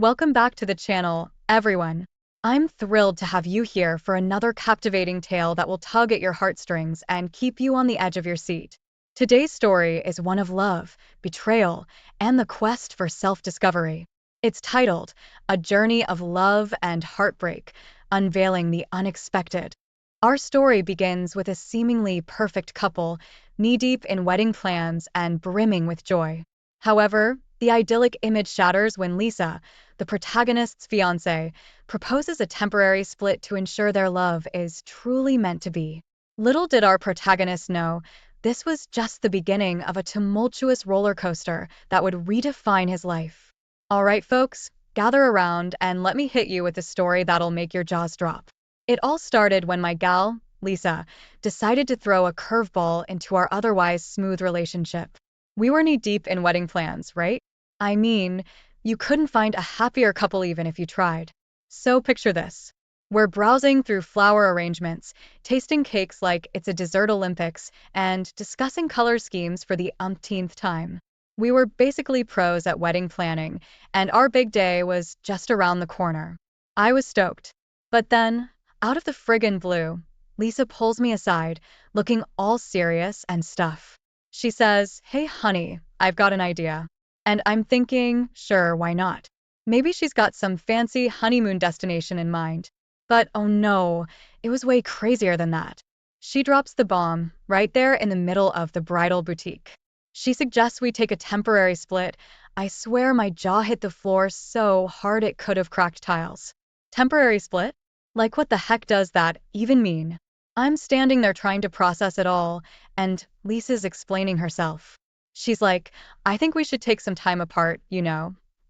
Welcome back to the channel, everyone. I'm thrilled to have you here for another captivating tale that will tug at your heartstrings and keep you on the edge of your seat. Today's story is one of love, betrayal, and the quest for self-discovery. It's titled, A Journey of Love and Heartbreak, Unveiling the Unexpected. Our story begins with a seemingly perfect couple, knee-deep in wedding plans and brimming with joy. However, the idyllic image shatters when Lisa, the protagonist's fiancé, proposes a temporary split to ensure their love is truly meant to be. Little did our protagonist know, this was just the beginning of a tumultuous roller coaster that would redefine his life. All right, folks, gather around and let me hit you with a story that'll make your jaws drop. It all started when my gal, Lisa, decided to throw a curveball into our otherwise smooth relationship. We were knee-deep in wedding plans, right? I mean, you couldn't find a happier couple even if you tried. So picture this. We're browsing through flower arrangements, tasting cakes like it's a dessert Olympics, and discussing color schemes for the umpteenth time. We were basically pros at wedding planning, and our big day was just around the corner. I was stoked. But then, out of the friggin' blue, Lisa pulls me aside, looking all serious and stuff. She says, "Hey honey, I've got an idea." And I'm thinking, sure, why not? Maybe she's got some fancy honeymoon destination in mind. But oh no, it was way crazier than that. She drops the bomb right there in the middle of the bridal boutique. She suggests we take a temporary split. I swear my jaw hit the floor so hard it could have cracked tiles. Temporary split? Like what the heck does that even mean? I'm standing there trying to process it all, and Lisa's explaining herself. She's like, I think we should take some time apart,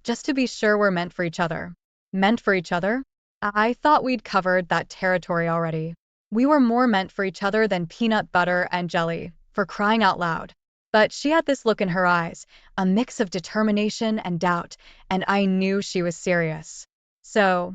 just to be sure we're meant for each other. Meant for each other? I thought we'd covered that territory already. We were more meant for each other than peanut butter and jelly, for crying out loud. But she had this look in her eyes, a mix of determination and doubt, and I knew she was serious. So,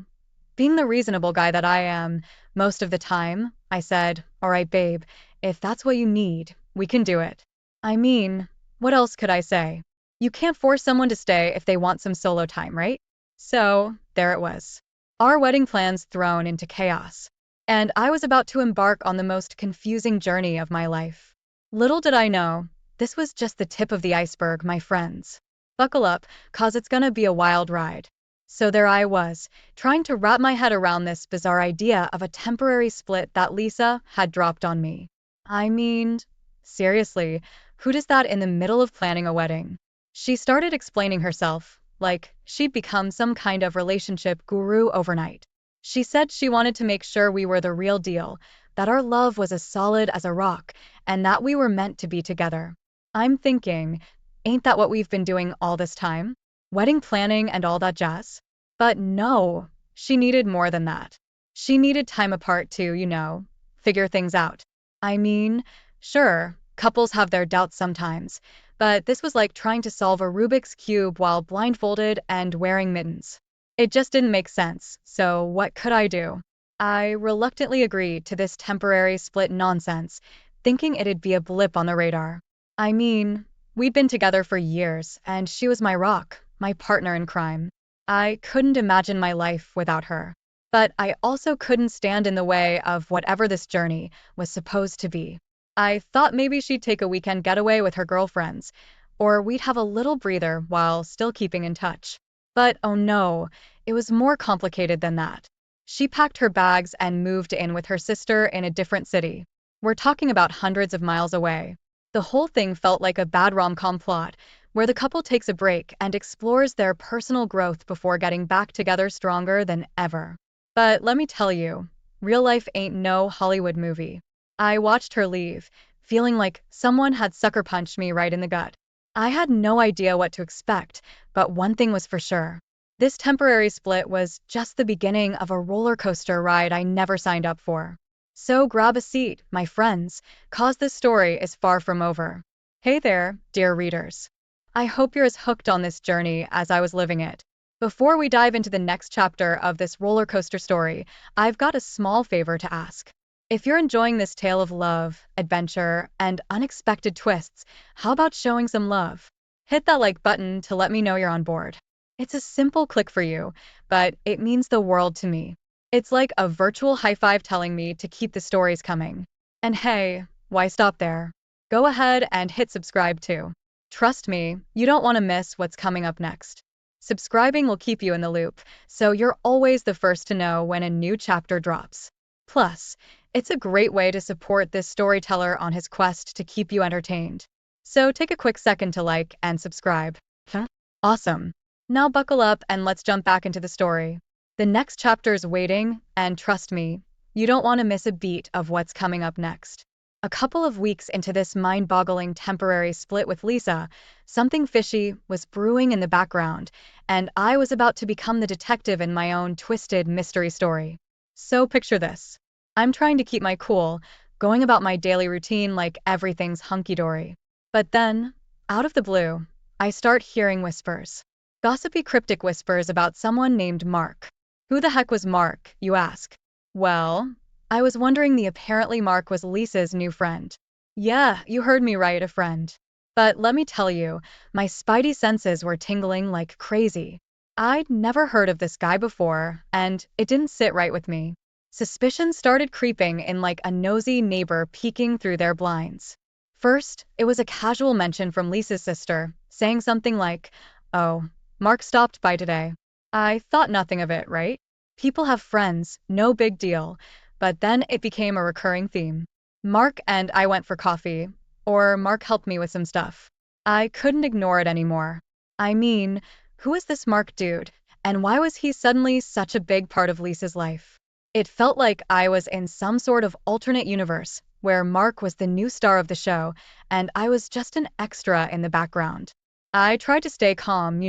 being the reasonable guy that I am, most of the time, I said, all right, babe, if that's what you need, we can do it. I mean, what else could I say? You can't force someone to stay if they want some solo time, right? So, there it was. Our wedding plans thrown into chaos. And I was about to embark on the most confusing journey of my life. Little did I know, this was just the tip of the iceberg, my friends. Buckle up, 'cause it's gonna be a wild ride. So there I was, trying to wrap my head around this bizarre idea of a temporary split that Lisa had dropped on me. I mean, seriously, who does that in the middle of planning a wedding? She started explaining herself, like she'd become some kind of relationship guru overnight. She said she wanted to make sure we were the real deal, that our love was as solid as a rock, and that we were meant to be together. I'm thinking, ain't that what we've been doing all this time? Wedding planning and all that jazz? But no, she needed more than that. She needed time apart to, figure things out. I mean, sure, couples have their doubts sometimes, but this was like trying to solve a Rubik's Cube while blindfolded and wearing mittens. It just didn't make sense, so what could I do? I reluctantly agreed to this temporary split nonsense, thinking it'd be a blip on the radar. I mean, we'd been together for years, and she was my rock, my partner in crime. I couldn't imagine my life without her. But I also couldn't stand in the way of whatever this journey was supposed to be. I thought maybe she'd take a weekend getaway with her girlfriends, or we'd have a little breather while still keeping in touch. But oh no, it was more complicated than that. She packed her bags and moved in with her sister in a different city. We're talking about hundreds of miles away. The whole thing felt like a bad rom-com plot, where the couple takes a break and explores their personal growth before getting back together stronger than ever. But let me tell you, real life ain't no Hollywood movie. I watched her leave, feeling like someone had sucker punched me right in the gut. I had no idea what to expect, but one thing was for sure. This temporary split was just the beginning of a roller coaster ride I never signed up for. So grab a seat, my friends, 'cause this story is far from over. Hey there, dear readers. I hope you're as hooked on this journey as I was living it. Before we dive into the next chapter of this roller coaster story, I've got a small favor to ask. If you're enjoying this tale of love, adventure, and unexpected twists, how about showing some love? Hit that like button to let me know you're on board. It's a simple click for you, but it means the world to me. It's like a virtual high five telling me to keep the stories coming. And hey, why stop there? Go ahead and hit subscribe too. Trust me, you don't want to miss what's coming up next. Subscribing will keep you in the loop, so you're always the first to know when a new chapter drops. Plus, it's a great way to support this storyteller on his quest to keep you entertained. So take a quick second to like and subscribe. Huh? Awesome. Now buckle up and let's jump back into the story. The next chapter's waiting, and trust me, you don't want to miss a beat of what's coming up next. A couple of weeks into this mind-boggling temporary split with Lisa, something fishy was brewing in the background, and I was about to become the detective in my own twisted mystery story. So picture this. I'm trying to keep my cool, going about my daily routine like everything's hunky-dory. But then, out of the blue, I start hearing whispers. Gossipy cryptic whispers about someone named Mark. Who the heck was Mark, you ask? Well, I was wondering the apparently Mark was Lisa's new friend. Yeah, you heard me right, a friend. But let me tell you, my spidey senses were tingling like crazy. I'd never heard of this guy before, and it didn't sit right with me. Suspicion started creeping in like a nosy neighbor peeking through their blinds. First, it was a casual mention from Lisa's sister, saying something like, "Oh, Mark stopped by today." I thought nothing of it, right? People have friends, no big deal. But then it became a recurring theme. Mark and I went for coffee, or Mark helped me with some stuff. I couldn't ignore it anymore. I mean, who is this Mark dude, and why was he suddenly such a big part of Lisa's life? It felt like I was in some sort of alternate universe, where Mark was the new star of the show, and I was just an extra in the background. I tried to stay calm,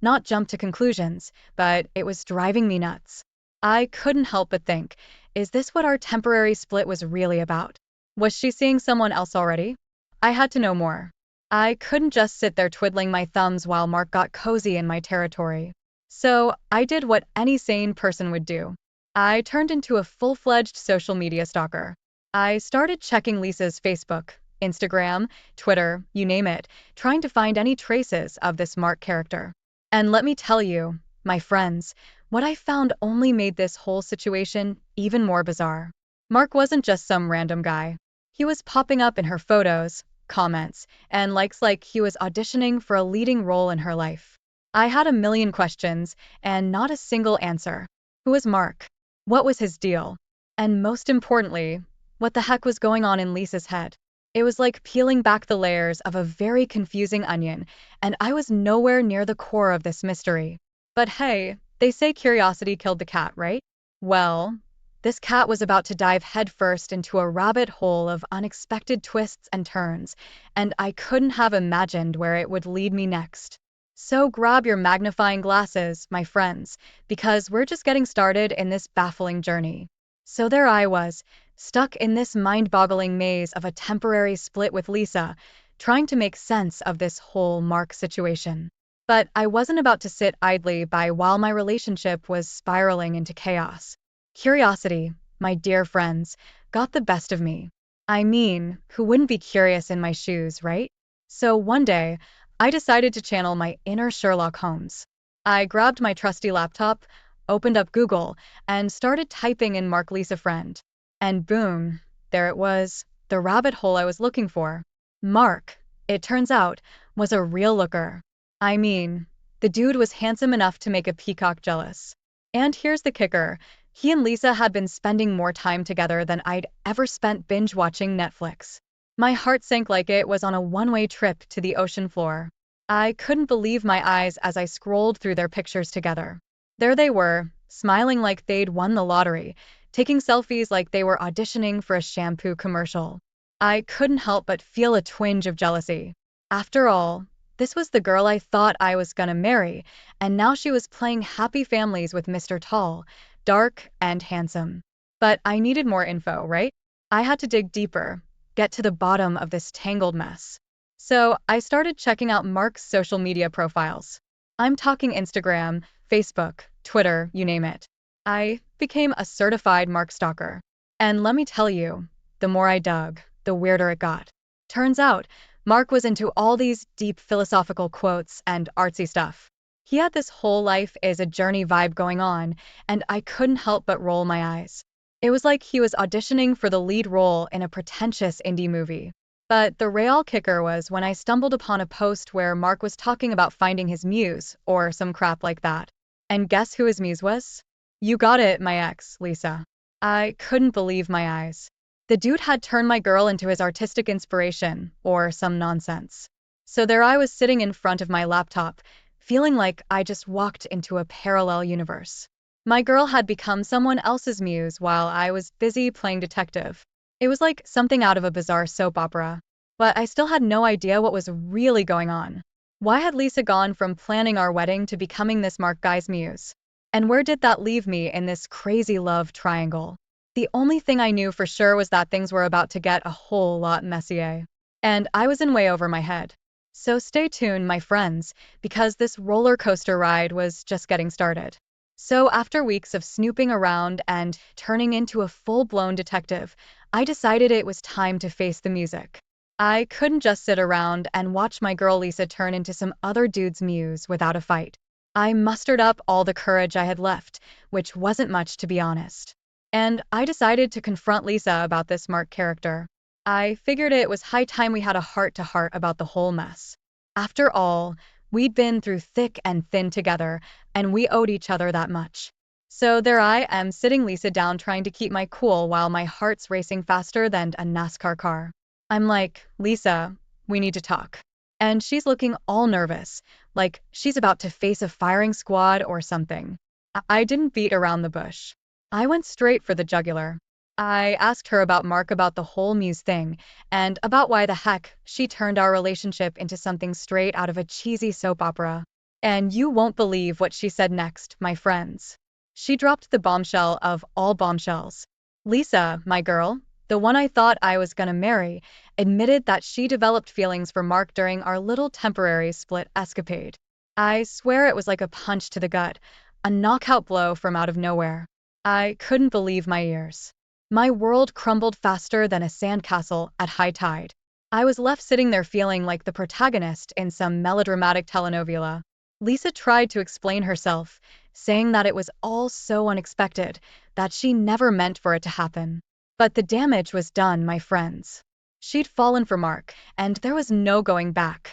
not jump to conclusions, but it was driving me nuts. I couldn't help but think, is this what our temporary split was really about? Was she seeing someone else already? I had to know more. I couldn't just sit there twiddling my thumbs while Mark got cozy in my territory. So I did what any sane person would do. I turned into a full-fledged social media stalker. I started checking Lisa's Facebook, Instagram, Twitter, you name it, trying to find any traces of this Mark character. And let me tell you, my friends, what I found only made this whole situation even more bizarre. Mark wasn't just some random guy. He was popping up in her photos, comments, and likes like he was auditioning for a leading role in her life. I had a million questions, and not a single answer. Who was Mark? What was his deal? And most importantly, what the heck was going on in Lisa's head? It was like peeling back the layers of a very confusing onion, and I was nowhere near the core of this mystery. But hey, they say curiosity killed the cat, right? Well, this cat was about to dive headfirst into a rabbit hole of unexpected twists and turns, and I couldn't have imagined where it would lead me next. So grab your magnifying glasses, my friends, because we're just getting started in this baffling journey. So there I was, stuck in this mind-boggling maze of a temporary split with Lisa, trying to make sense of this whole Mark situation. But I wasn't about to sit idly by while my relationship was spiraling into chaos. Curiosity, my dear friends, got the best of me. I mean, who wouldn't be curious in my shoes, right? So one day, I decided to channel my inner Sherlock Holmes. I grabbed my trusty laptop, opened up Google, and started typing in Mark Lisa friend. And boom, there it was, the rabbit hole I was looking for. Mark, it turns out, was a real looker. I mean, the dude was handsome enough to make a peacock jealous. And here's the kicker, he and Lisa had been spending more time together than I'd ever spent binge-watching Netflix. My heart sank like it was on a one-way trip to the ocean floor. I couldn't believe my eyes as I scrolled through their pictures together. There they were, smiling like they'd won the lottery, taking selfies like they were auditioning for a shampoo commercial. I couldn't help but feel a twinge of jealousy. After all, this was the girl I thought I was gonna marry, and now she was playing happy families with Mr. Tall, dark, and handsome. But I needed more info, right? I had to dig deeper, get to the bottom of this tangled mess. So I started checking out Mark's social media profiles. I'm talking Instagram, Facebook, Twitter, you name it. I became a certified Mark stalker. And let me tell you, the more I dug, the weirder it got. Turns out, Mark was into all these deep philosophical quotes and artsy stuff. He had this whole life is a journey vibe going on, and I couldn't help but roll my eyes. It was like he was auditioning for the lead role in a pretentious indie movie. But the real kicker was when I stumbled upon a post where Mark was talking about finding his muse, or some crap like that. And guess who his muse was? You got it, my ex, Lisa. I couldn't believe my eyes. The dude had turned my girl into his artistic inspiration, or some nonsense. So there I was sitting in front of my laptop, feeling like I just walked into a parallel universe. My girl had become someone else's muse while I was busy playing detective. It was like something out of a bizarre soap opera. But I still had no idea what was really going on. Why had Lisa gone from planning our wedding to becoming this Mark guy's muse? And where did that leave me in this crazy love triangle? The only thing I knew for sure was that things were about to get a whole lot messier. And I was in way over my head. So stay tuned, my friends, because this roller coaster ride was just getting started. So after weeks of snooping around and turning into a full-blown detective, I decided it was time to face the music. I couldn't just sit around and watch my girl Lisa turn into some other dude's muse without a fight. I mustered up all the courage I had left, which wasn't much to be honest. And I decided to confront Lisa about this Mark character. I figured it was high time we had a heart-to-heart about the whole mess. After all, we'd been through thick and thin together, and we owed each other that much. So there I am sitting Lisa down trying to keep my cool while my heart's racing faster than a NASCAR car. I'm like, Lisa, we need to talk. And she's looking all nervous, like she's about to face a firing squad or something. I didn't beat around the bush. I went straight for the jugular. I asked her about Mark, about the whole muse thing, and about why the heck she turned our relationship into something straight out of a cheesy soap opera. And you won't believe what she said next, my friends. She dropped the bombshell of all bombshells. Lisa, my girl, the one I thought I was gonna marry, admitted that she developed feelings for Mark during our little temporary split escapade. I swear it was like a punch to the gut, a knockout blow from out of nowhere. I couldn't believe my ears. My world crumbled faster than a sandcastle at high tide. I was left sitting there feeling like the protagonist in some melodramatic telenovela. Lisa tried to explain herself, saying that it was all so unexpected, that she never meant for it to happen. But the damage was done, my friends. She'd fallen for Mark, and there was no going back.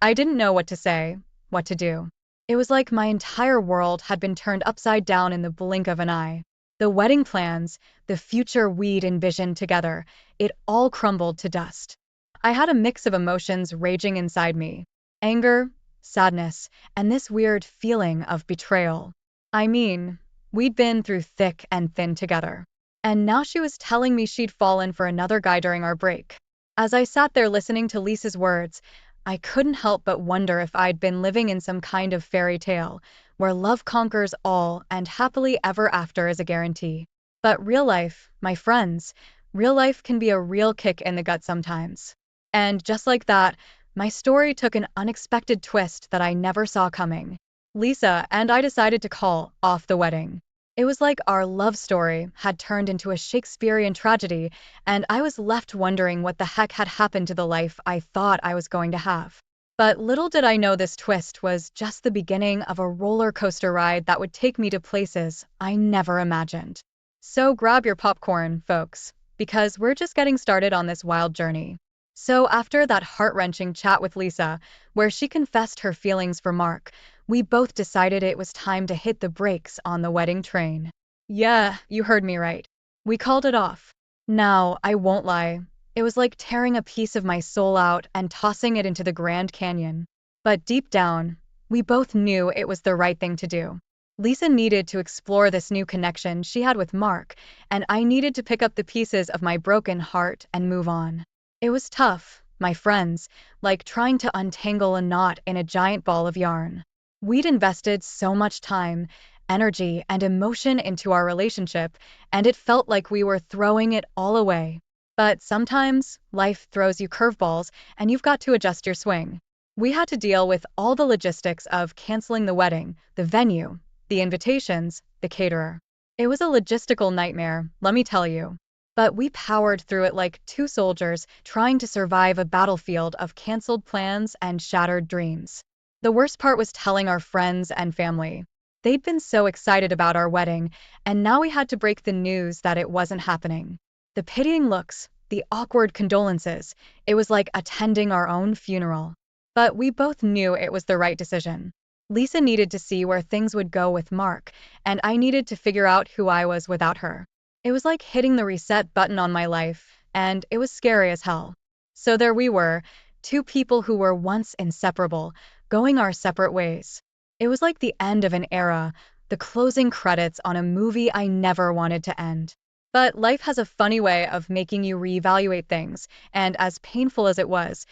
I didn't know what to say, what to do. It was like my entire world had been turned upside down in the blink of an eye. The wedding plans, the future we'd envisioned together, it all crumbled to dust. I had a mix of emotions raging inside me. Anger, sadness, and this weird feeling of betrayal. I mean, we'd been through thick and thin together. And now she was telling me she'd fallen for another guy during our break. As I sat there listening to Lisa's words, I couldn't help but wonder if I'd been living in some kind of fairy tale, where love conquers all and happily ever after is a guarantee. But real life, my friends, real life can be a real kick in the gut sometimes. And just like that, my story took an unexpected twist that I never saw coming. Lisa and I decided to call off the wedding. It was like our love story had turned into a Shakespearean tragedy, and I was left wondering what the heck had happened to the life I thought I was going to have. But little did I know this twist was just the beginning of a roller coaster ride that would take me to places I never imagined. So grab your popcorn, folks, because we're just getting started on this wild journey. So after that heart-wrenching chat with Lisa, where she confessed her feelings for Mark, we both decided it was time to hit the brakes on the wedding train. Yeah, you heard me right. We called it off. Now, I won't lie. It was like tearing a piece of my soul out and tossing it into the Grand Canyon. But deep down, we both knew it was the right thing to do. Lisa needed to explore this new connection she had with Mark, and I needed to pick up the pieces of my broken heart and move on. It was tough, my friends, like trying to untangle a knot in a giant ball of yarn. We'd invested so much time, energy, and emotion into our relationship, and it felt like we were throwing it all away. But sometimes, life throws you curveballs, and you've got to adjust your swing. We had to deal with all the logistics of canceling the wedding, the venue, the invitations, the caterer. It was a logistical nightmare, let me tell you. But we powered through it like two soldiers trying to survive a battlefield of canceled plans and shattered dreams. The worst part was telling our friends and family. They'd been so excited about our wedding, and now we had to break the news that it wasn't happening. The pitying looks, the awkward condolences, it was like attending our own funeral. But we both knew it was the right decision. Lisa needed to see where things would go with Mark, and I needed to figure out who I was without her. It was like hitting the reset button on my life, and it was scary as hell. So there we were, two people who were once inseparable, going our separate ways. It was like the end of an era, the closing credits on a movie I never wanted to end. But life has a funny way of making you reevaluate things, and as painful as it was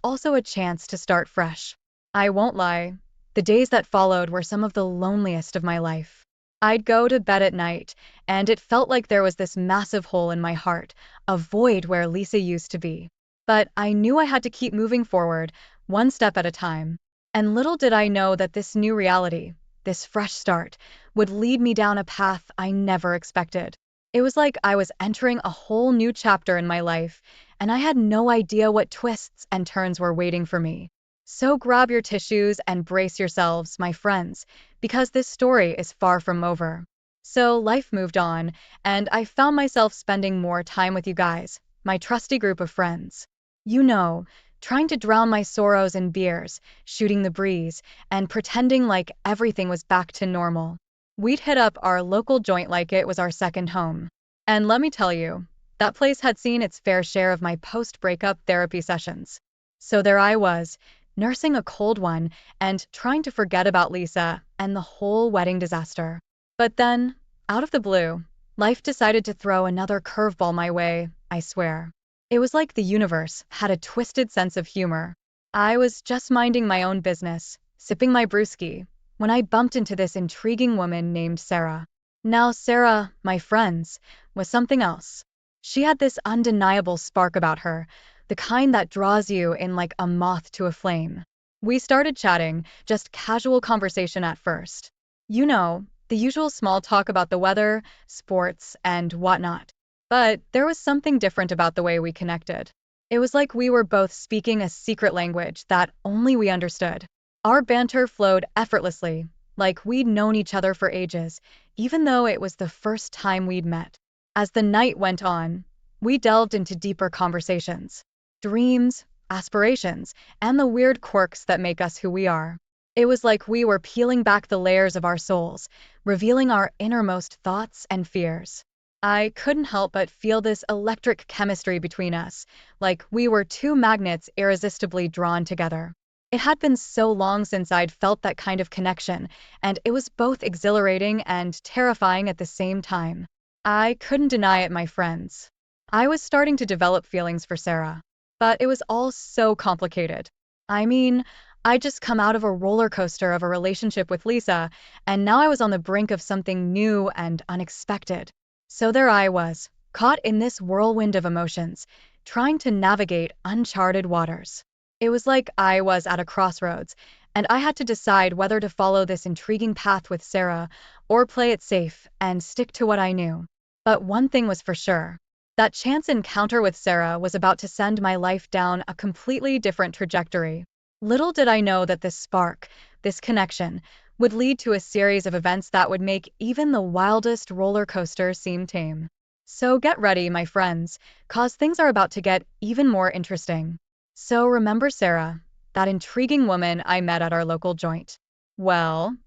also a chance to start fresh. I won't lie, the days that followed were some of the loneliest of my life. I'd go to bed at night, and it felt like there was this massive hole in my heart, a void where Lisa used to be. But I knew I had to keep moving forward, one step at a time. And little did I know that this new reality, this fresh start, would lead me down a path I never expected. It was like I was entering a whole new chapter in my life, and I had no idea what twists and turns were waiting for me. So grab your tissues and brace yourselves, my friends, because this story is far from over. So life moved on, and I found myself spending more time with you guys, my trusty group of friends. You know, trying to drown my sorrows in beers, shooting the breeze, and pretending like everything was back to normal. We'd hit up our local joint like it was our second home. And let me tell you, that place had seen its fair share of my post-breakup therapy sessions. So there I was, nursing a cold one and trying to forget about Lisa and the whole wedding disaster. But then, out of the blue, life decided to throw another curveball my way, I swear. It was like the universe had a twisted sense of humor. I was just minding my own business, sipping my brewski, when I bumped into this intriguing woman named Sarah. Now Sarah, my friends, was something else. She had this undeniable spark about her, the kind that draws you in like a moth to a flame. We started chatting, just casual conversation at first. You know, the usual small talk about the weather, sports, and whatnot. But there was something different about the way we connected. It was like we were both speaking a secret language that only we understood. Our banter flowed effortlessly, like we'd known each other for ages, even though it was the first time we'd met. As the night went on, we delved into deeper conversations. Dreams, aspirations, and the weird quirks that make us who we are. It was like we were peeling back the layers of our souls, revealing our innermost thoughts and fears. I couldn't help but feel this electric chemistry between us, like we were two magnets irresistibly drawn together. It had been so long since I'd felt that kind of connection, and it was both exhilarating and terrifying at the same time. I couldn't deny it, my friends. I was starting to develop feelings for Sarah. But it was all so complicated. I mean, I'd just come out of a roller coaster of a relationship with Lisa, and now I was on the brink of something new and unexpected. So there I was, caught in this whirlwind of emotions, trying to navigate uncharted waters. It was like I was at a crossroads, and I had to decide whether to follow this intriguing path with Sarah or play it safe and stick to what I knew. But one thing was for sure. That chance encounter with Sarah was about to send my life down a completely different trajectory. Little did I know that this spark, this connection, would lead to a series of events that would make even the wildest roller coaster seem tame. So get ready, my friends, 'cause things are about to get even more interesting. So remember Sarah, that intriguing woman I met at our local joint. Well,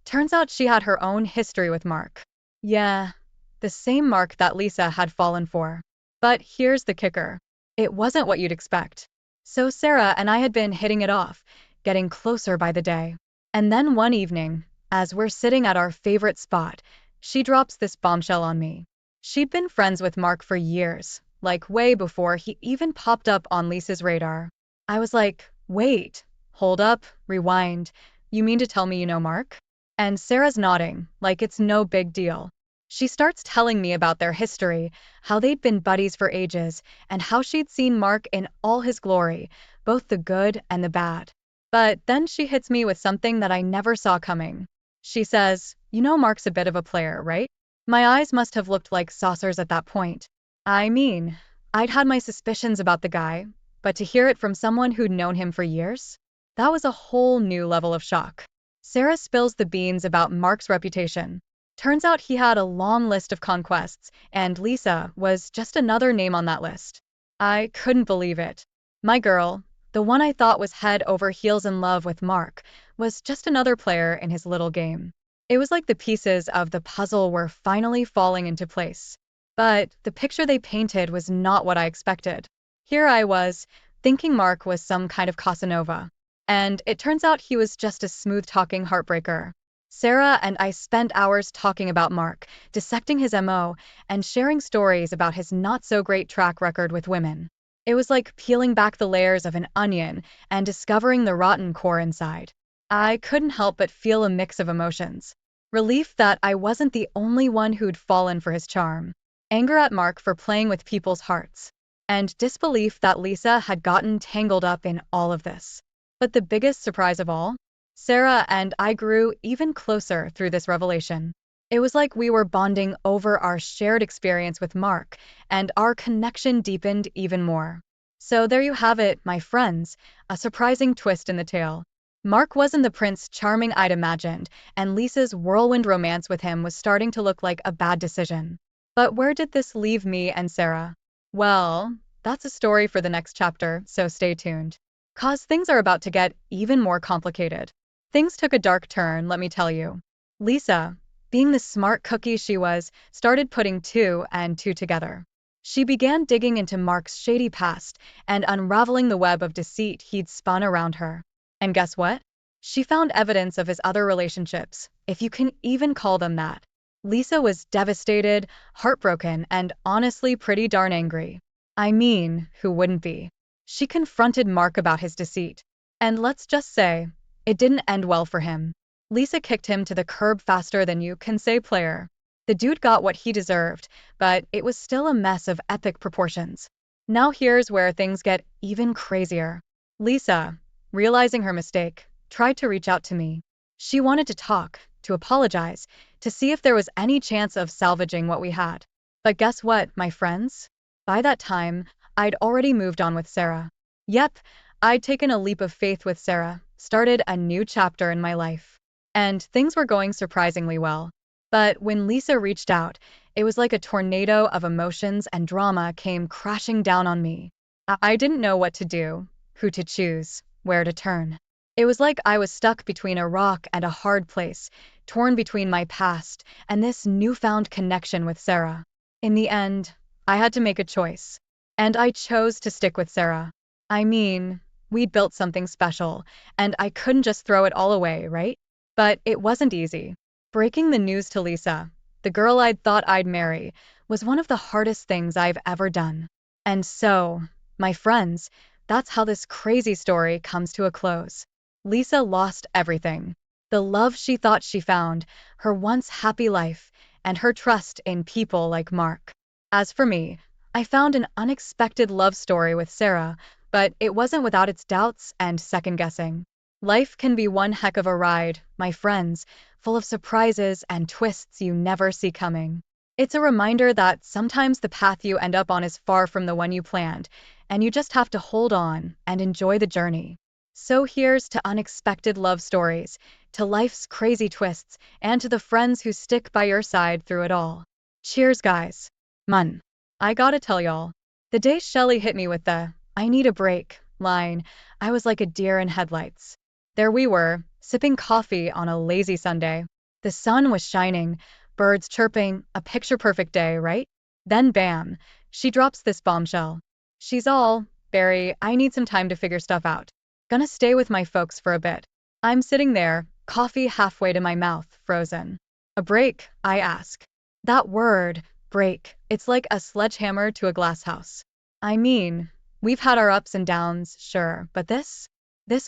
turns out she had her own history with Mark. Yeah, the same Mark that Lisa had fallen for. But here's the kicker. It wasn't what you'd expect. So Sarah and I had been hitting it off, getting closer by the day. And then one evening, as we're sitting at our favorite spot, she drops this bombshell on me. She'd been friends with Mark for years, like way before he even popped up on Lisa's radar. I was like, wait, hold up, rewind. You mean to tell me you know Mark? And Sarah's nodding, like it's no big deal. She starts telling me about their history, how they'd been buddies for ages, and how she'd seen Mark in all his glory, both the good and the bad. But then she hits me with something that I never saw coming. She says, you know Mark's a bit of a player, right? My eyes must have looked like saucers at that point. I mean, I'd had my suspicions about the guy, but to hear it from someone who'd known him for years? That was a whole new level of shock. Sarah spills the beans about Mark's reputation. Turns out he had a long list of conquests, and Lisa was just another name on that list. I couldn't believe it. My girl, the one I thought was head over heels in love with Mark, was just another player in his little game. It was like the pieces of the puzzle were finally falling into place. But the picture they painted was not what I expected. Here I was, thinking Mark was some kind of Casanova. And it turns out he was just a smooth-talking heartbreaker. Sarah and I spent hours talking about Mark, dissecting his MO, and sharing stories about his not-so-great track record with women. It was like peeling back the layers of an onion and discovering the rotten core inside. I couldn't help but feel a mix of emotions. Relief that I wasn't the only one who'd fallen for his charm. Anger at Mark for playing with people's hearts. And disbelief that Lisa had gotten tangled up in all of this. But the biggest surprise of all? Sarah and I grew even closer through this revelation. It was like we were bonding over our shared experience with Mark, and our connection deepened even more. So there you have it, my friends, a surprising twist in the tale. Mark wasn't the Prince Charming I'd imagined, and Lisa's whirlwind romance with him was starting to look like a bad decision. But where did this leave me and Sarah? Well, that's a story for the next chapter, so stay tuned. 'Cause things are about to get even more complicated. Things took a dark turn, let me tell you. Lisa, being the smart cookie she was, started putting two and two together. She began digging into Mark's shady past and unraveling the web of deceit he'd spun around her. And guess what? She found evidence of his other relationships, if you can even call them that. Lisa was devastated, heartbroken, and honestly pretty darn angry. I mean, who wouldn't be? She confronted Mark about his deceit. And let's just say, it didn't end well for him. Lisa kicked him to the curb faster than you can say player. The dude got what he deserved, but it was still a mess of epic proportions. Now here's where things get even crazier. Lisa, realizing her mistake, tried to reach out to me. She wanted to talk, to apologize, to see if there was any chance of salvaging what we had. But guess what, my friends? By that time, I'd already moved on with Sarah. Yep, I'd taken a leap of faith with Sarah, started a new chapter in my life. And things were going surprisingly well. But when Lisa reached out, it was like a tornado of emotions and drama came crashing down on me. I didn't know what to do, who to choose, where to turn. It was like I was stuck between a rock and a hard place, torn between my past and this newfound connection with Sarah. In the end, I had to make a choice. And I chose to stick with Sarah. I mean, we'd built something special, and I couldn't just throw it all away, right? But it wasn't easy. Breaking the news to Lisa, the girl I'd thought I'd marry, was one of the hardest things I've ever done. And so, my friends, that's how this crazy story comes to a close. Lisa lost everything. The love she thought she found, her once happy life, and her trust in people like Mark. As for me, I found an unexpected love story with Sarah, but it wasn't without its doubts and second-guessing. Life can be one heck of a ride, my friends, full of surprises and twists you never see coming. It's a reminder that sometimes the path you end up on is far from the one you planned, and you just have to hold on and enjoy the journey. So here's to unexpected love stories, to life's crazy twists, and to the friends who stick by your side through it all. Cheers, guys. Mun. I gotta tell y'all, the day Shelley hit me with the "I need a break" line, I was like a deer in headlights. There we were, sipping coffee on a lazy Sunday. The sun was shining, birds chirping, a picture-perfect day, right? Then bam, she drops this bombshell. She's all, "Barry, I need some time to figure stuff out. Gonna stay with my folks for a bit." I'm sitting there, coffee halfway to my mouth, frozen. A break, I ask. That word, break, it's like a sledgehammer to a glass house. I mean, we've had our ups and downs, sure, but this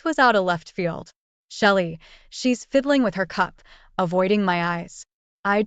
was out of left field. Shelley, she's fiddling with her cup, avoiding my eyes. I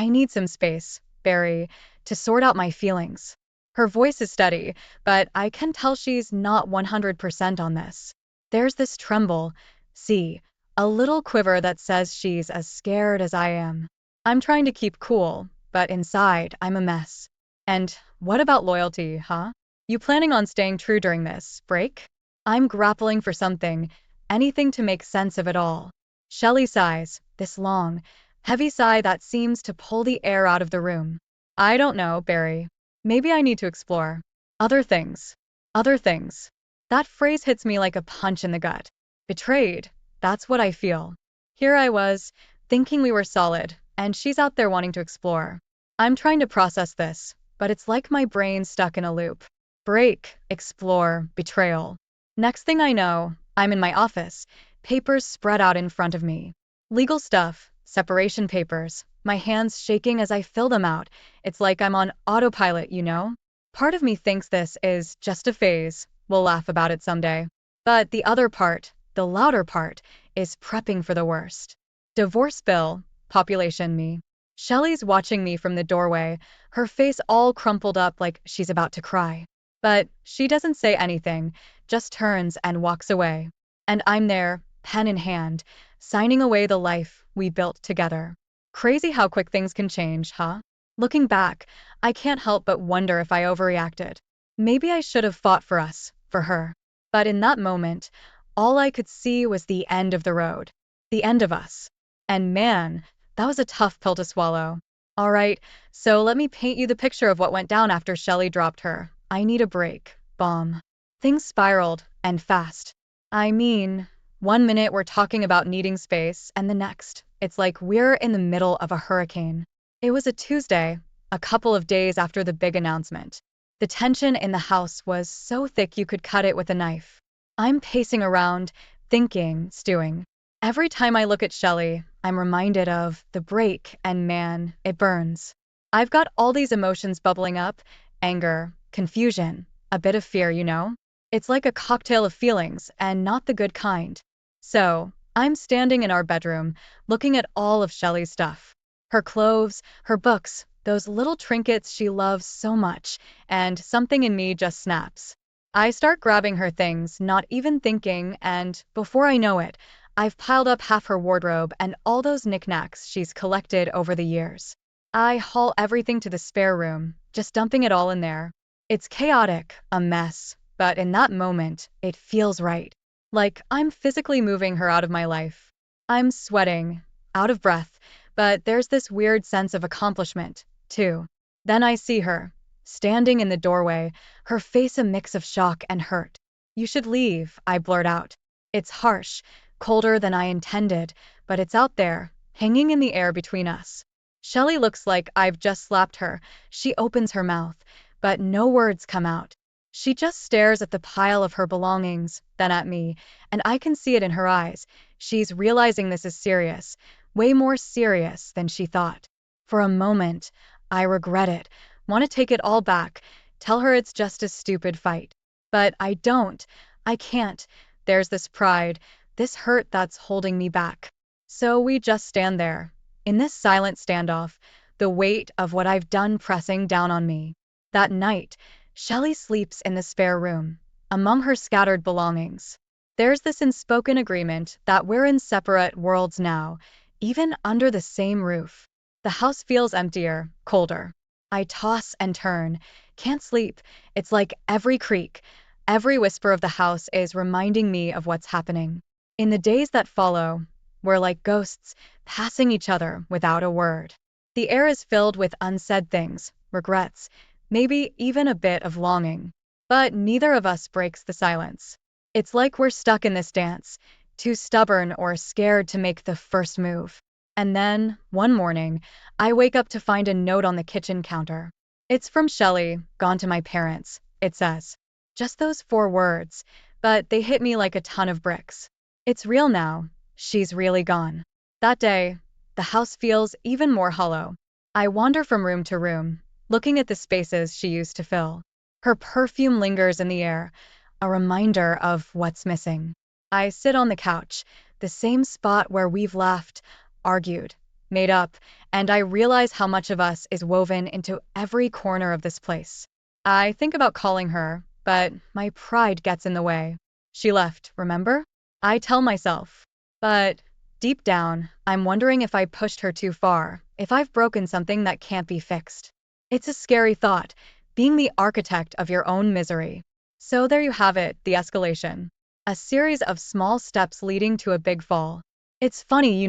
need some space, Barry, to sort out my feelings. Her voice is steady, but I can tell she's not 100% on this. There's this tremble, see, a little quiver that says she's as scared as I am. I'm trying to keep cool, but inside, I'm a mess. And what about loyalty, huh? You planning on staying true during this break? I'm grappling for something, anything to make sense of it all. Shelley sighs, this long, heavy sigh that seems to pull the air out of the room. I don't know, Barry. Maybe I need to explore other things. Other things. That phrase hits me like a punch in the gut. Betrayed. That's what I feel. Here I was, thinking we were solid, and she's out there wanting to explore. I'm trying to process this, but it's like my brain's stuck in a loop. Break, explore, betrayal. Next thing I know, I'm in my office, papers spread out in front of me. Legal stuff, separation papers, my hands shaking as I fill them out. It's like I'm on autopilot, you know? Part of me thinks this is just a phase. We'll laugh about it someday. But the other part, the louder part, is prepping for the worst. Divorce bill, population me. Shelley's watching me from the doorway, her face all crumpled up like she's about to cry. But she doesn't say anything, just turns and walks away. And I'm there, pen in hand, signing away the life we built together. Crazy how quick things can change, huh? Looking back, I can't help but wonder if I overreacted. Maybe I should have fought for us, for her. But in that moment, all I could see was the end of the road. The end of us. And man, that was a tough pill to swallow. All right, so let me paint you the picture of what went down after Shelley dropped her. I need a break. Bomb. Things spiraled, and fast. I mean, one minute we're talking about needing space, and the next, it's like we're in the middle of a hurricane. It was a Tuesday, a couple of days after the big announcement. The tension in the house was so thick you could cut it with a knife. I'm pacing around, thinking, stewing. Every time I look at Shelley, I'm reminded of the break, and man, it burns. I've got all these emotions bubbling up, anger, confusion, a bit of fear, you know? It's like a cocktail of feelings, and not the good kind. So, I'm standing in our bedroom, looking at all of Shelley's stuff. Her clothes, her books, those little trinkets she loves so much, and something in me just snaps. I start grabbing her things, not even thinking, and before I know it, I've piled up half her wardrobe and all those knickknacks she's collected over the years. I haul everything to the spare room, just dumping it all in there. It's chaotic, a mess, but in that moment, it feels right. Like I'm physically moving her out of my life. I'm sweating, out of breath, but there's this weird sense of accomplishment, too. Then I see her, standing in the doorway, her face a mix of shock and hurt. You should leave, I blurt out. It's harsh, colder than I intended, but it's out there, hanging in the air between us. Shelley looks like I've just slapped her. She opens her mouth, but no words come out. She just stares at the pile of her belongings, then at me, and I can see it in her eyes. She's realizing this is serious, way more serious than she thought. For a moment, I regret it, want to take it all back, tell her it's just a stupid fight. But I don't. I can't. There's this pride, this hurt that's holding me back. So we just stand there, in this silent standoff, the weight of what I've done pressing down on me. That night, Shelley sleeps in the spare room, among her scattered belongings. There's this unspoken agreement that we're in separate worlds now, even under the same roof. The house feels emptier, colder. I toss and turn, can't sleep. It's like every creak, every whisper of the house is reminding me of what's happening. In the days that follow, we're like ghosts, passing each other without a word. The air is filled with unsaid things, regrets, maybe even a bit of longing. But neither of us breaks the silence. It's like we're stuck in this dance, too stubborn or scared to make the first move. And then, one morning, I wake up to find a note on the kitchen counter. It's from Shelley, gone to my parents, it says. Just those 4 words, but they hit me like a ton of bricks. It's real now. She's really gone. That day, the house feels even more hollow. I wander from room to room, looking at the spaces she used to fill. Her perfume lingers in the air, a reminder of what's missing. I sit on the couch, the same spot where we've laughed, argued, made up, and I realize how much of us is woven into every corner of this place. I think about calling her, but my pride gets in the way. She left, remember? I tell myself. But deep down, I'm wondering if I pushed her too far, if I've broken something that can't be fixed. It's a scary thought, being the architect of your own misery. So there you have it, the escalation. a series of small steps leading to a big fall. It's funny,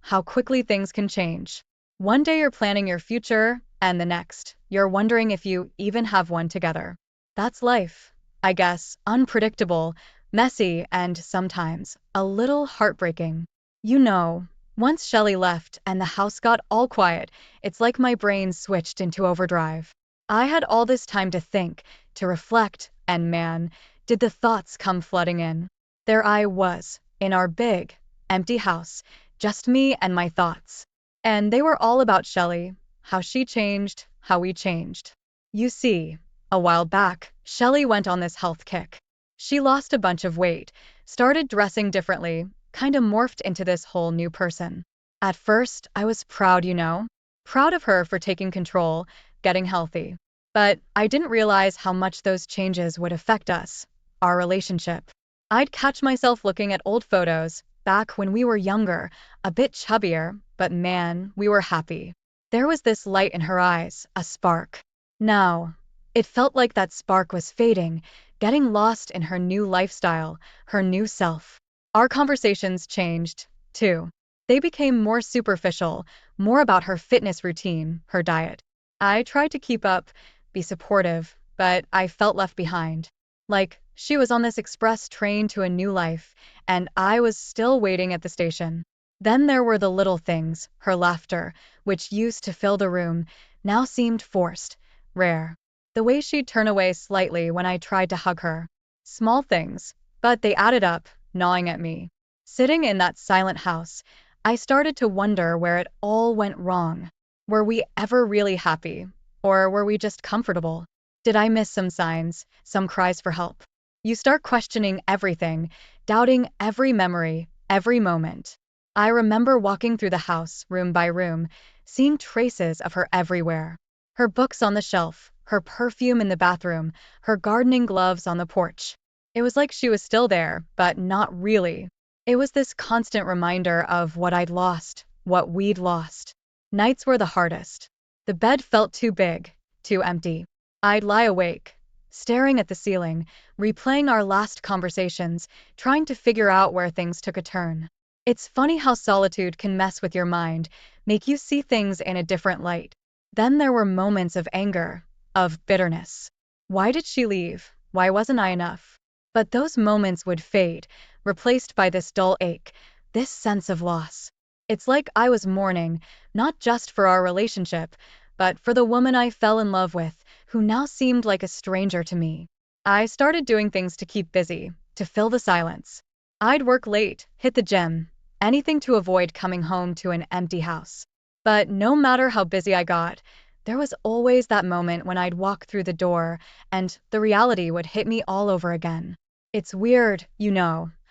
how quickly things can change. One day you're planning your future, and the next, you're wondering if you even have one together. That's life, I guess, unpredictable, messy, and sometimes a little heartbreaking. You know, Once Shelley left and the house got all quiet, it's like my brain switched into overdrive. I had all this time to think, to reflect, and man, did the thoughts come flooding in. There I was, in our big, empty house, just me and my thoughts. And they were all about Shelley, how she changed, how we changed. You see, a while back, Shelley went on this health kick. She lost a bunch of weight, started dressing differently, kinda morphed into this whole new person. At first, I was proud, proud of her for taking control, getting healthy. But I didn't realize how much those changes would affect us, our relationship. I'd catch myself looking at old photos, back when we were younger, a bit chubbier, but man, we were happy. There was this light in her eyes, a spark. Now, it felt like that spark was fading, getting lost in her new lifestyle, her new self. Our conversations changed, too. They became more superficial, more about her fitness routine, her diet. I tried to keep up, be supportive, but I felt left behind. Like, she was on this express train to a new life, and I was still waiting at the station. Then there were the little things, her laughter, which used to fill the room, now seemed forced, rare. The way she'd turn away slightly when I tried to hug her. Small things, but they added up, gnawing at me. Sitting in that silent house, I started to wonder where it all went wrong. Were we ever really happy? Or were we just comfortable? Did I miss some signs, some cries for help? You start questioning everything, doubting every memory, every moment. I remember walking through the house, room by room, seeing traces of her everywhere. Her books on the shelf, her perfume in the bathroom, her gardening gloves on the porch. It was like she was still there, but not really. It was this constant reminder of what I'd lost, what we'd lost. Nights were the hardest. The bed felt too big, too empty. I'd lie awake, staring at the ceiling, replaying our last conversations, trying to figure out where things took a turn. It's funny how solitude can mess with your mind, make you see things in a different light. Then there were moments of anger, of bitterness. Why did she leave? Why wasn't I enough? But those moments would fade, replaced by this dull ache, this sense of loss. It's like I was mourning, not just for our relationship, but for the woman I fell in love with, who now seemed like a stranger to me. I started doing things to keep busy, to fill the silence. I'd work late, hit the gym, anything to avoid coming home to an empty house. But no matter how busy I got, there was always that moment when I'd walk through the door, and the reality would hit me all over again. It's weird,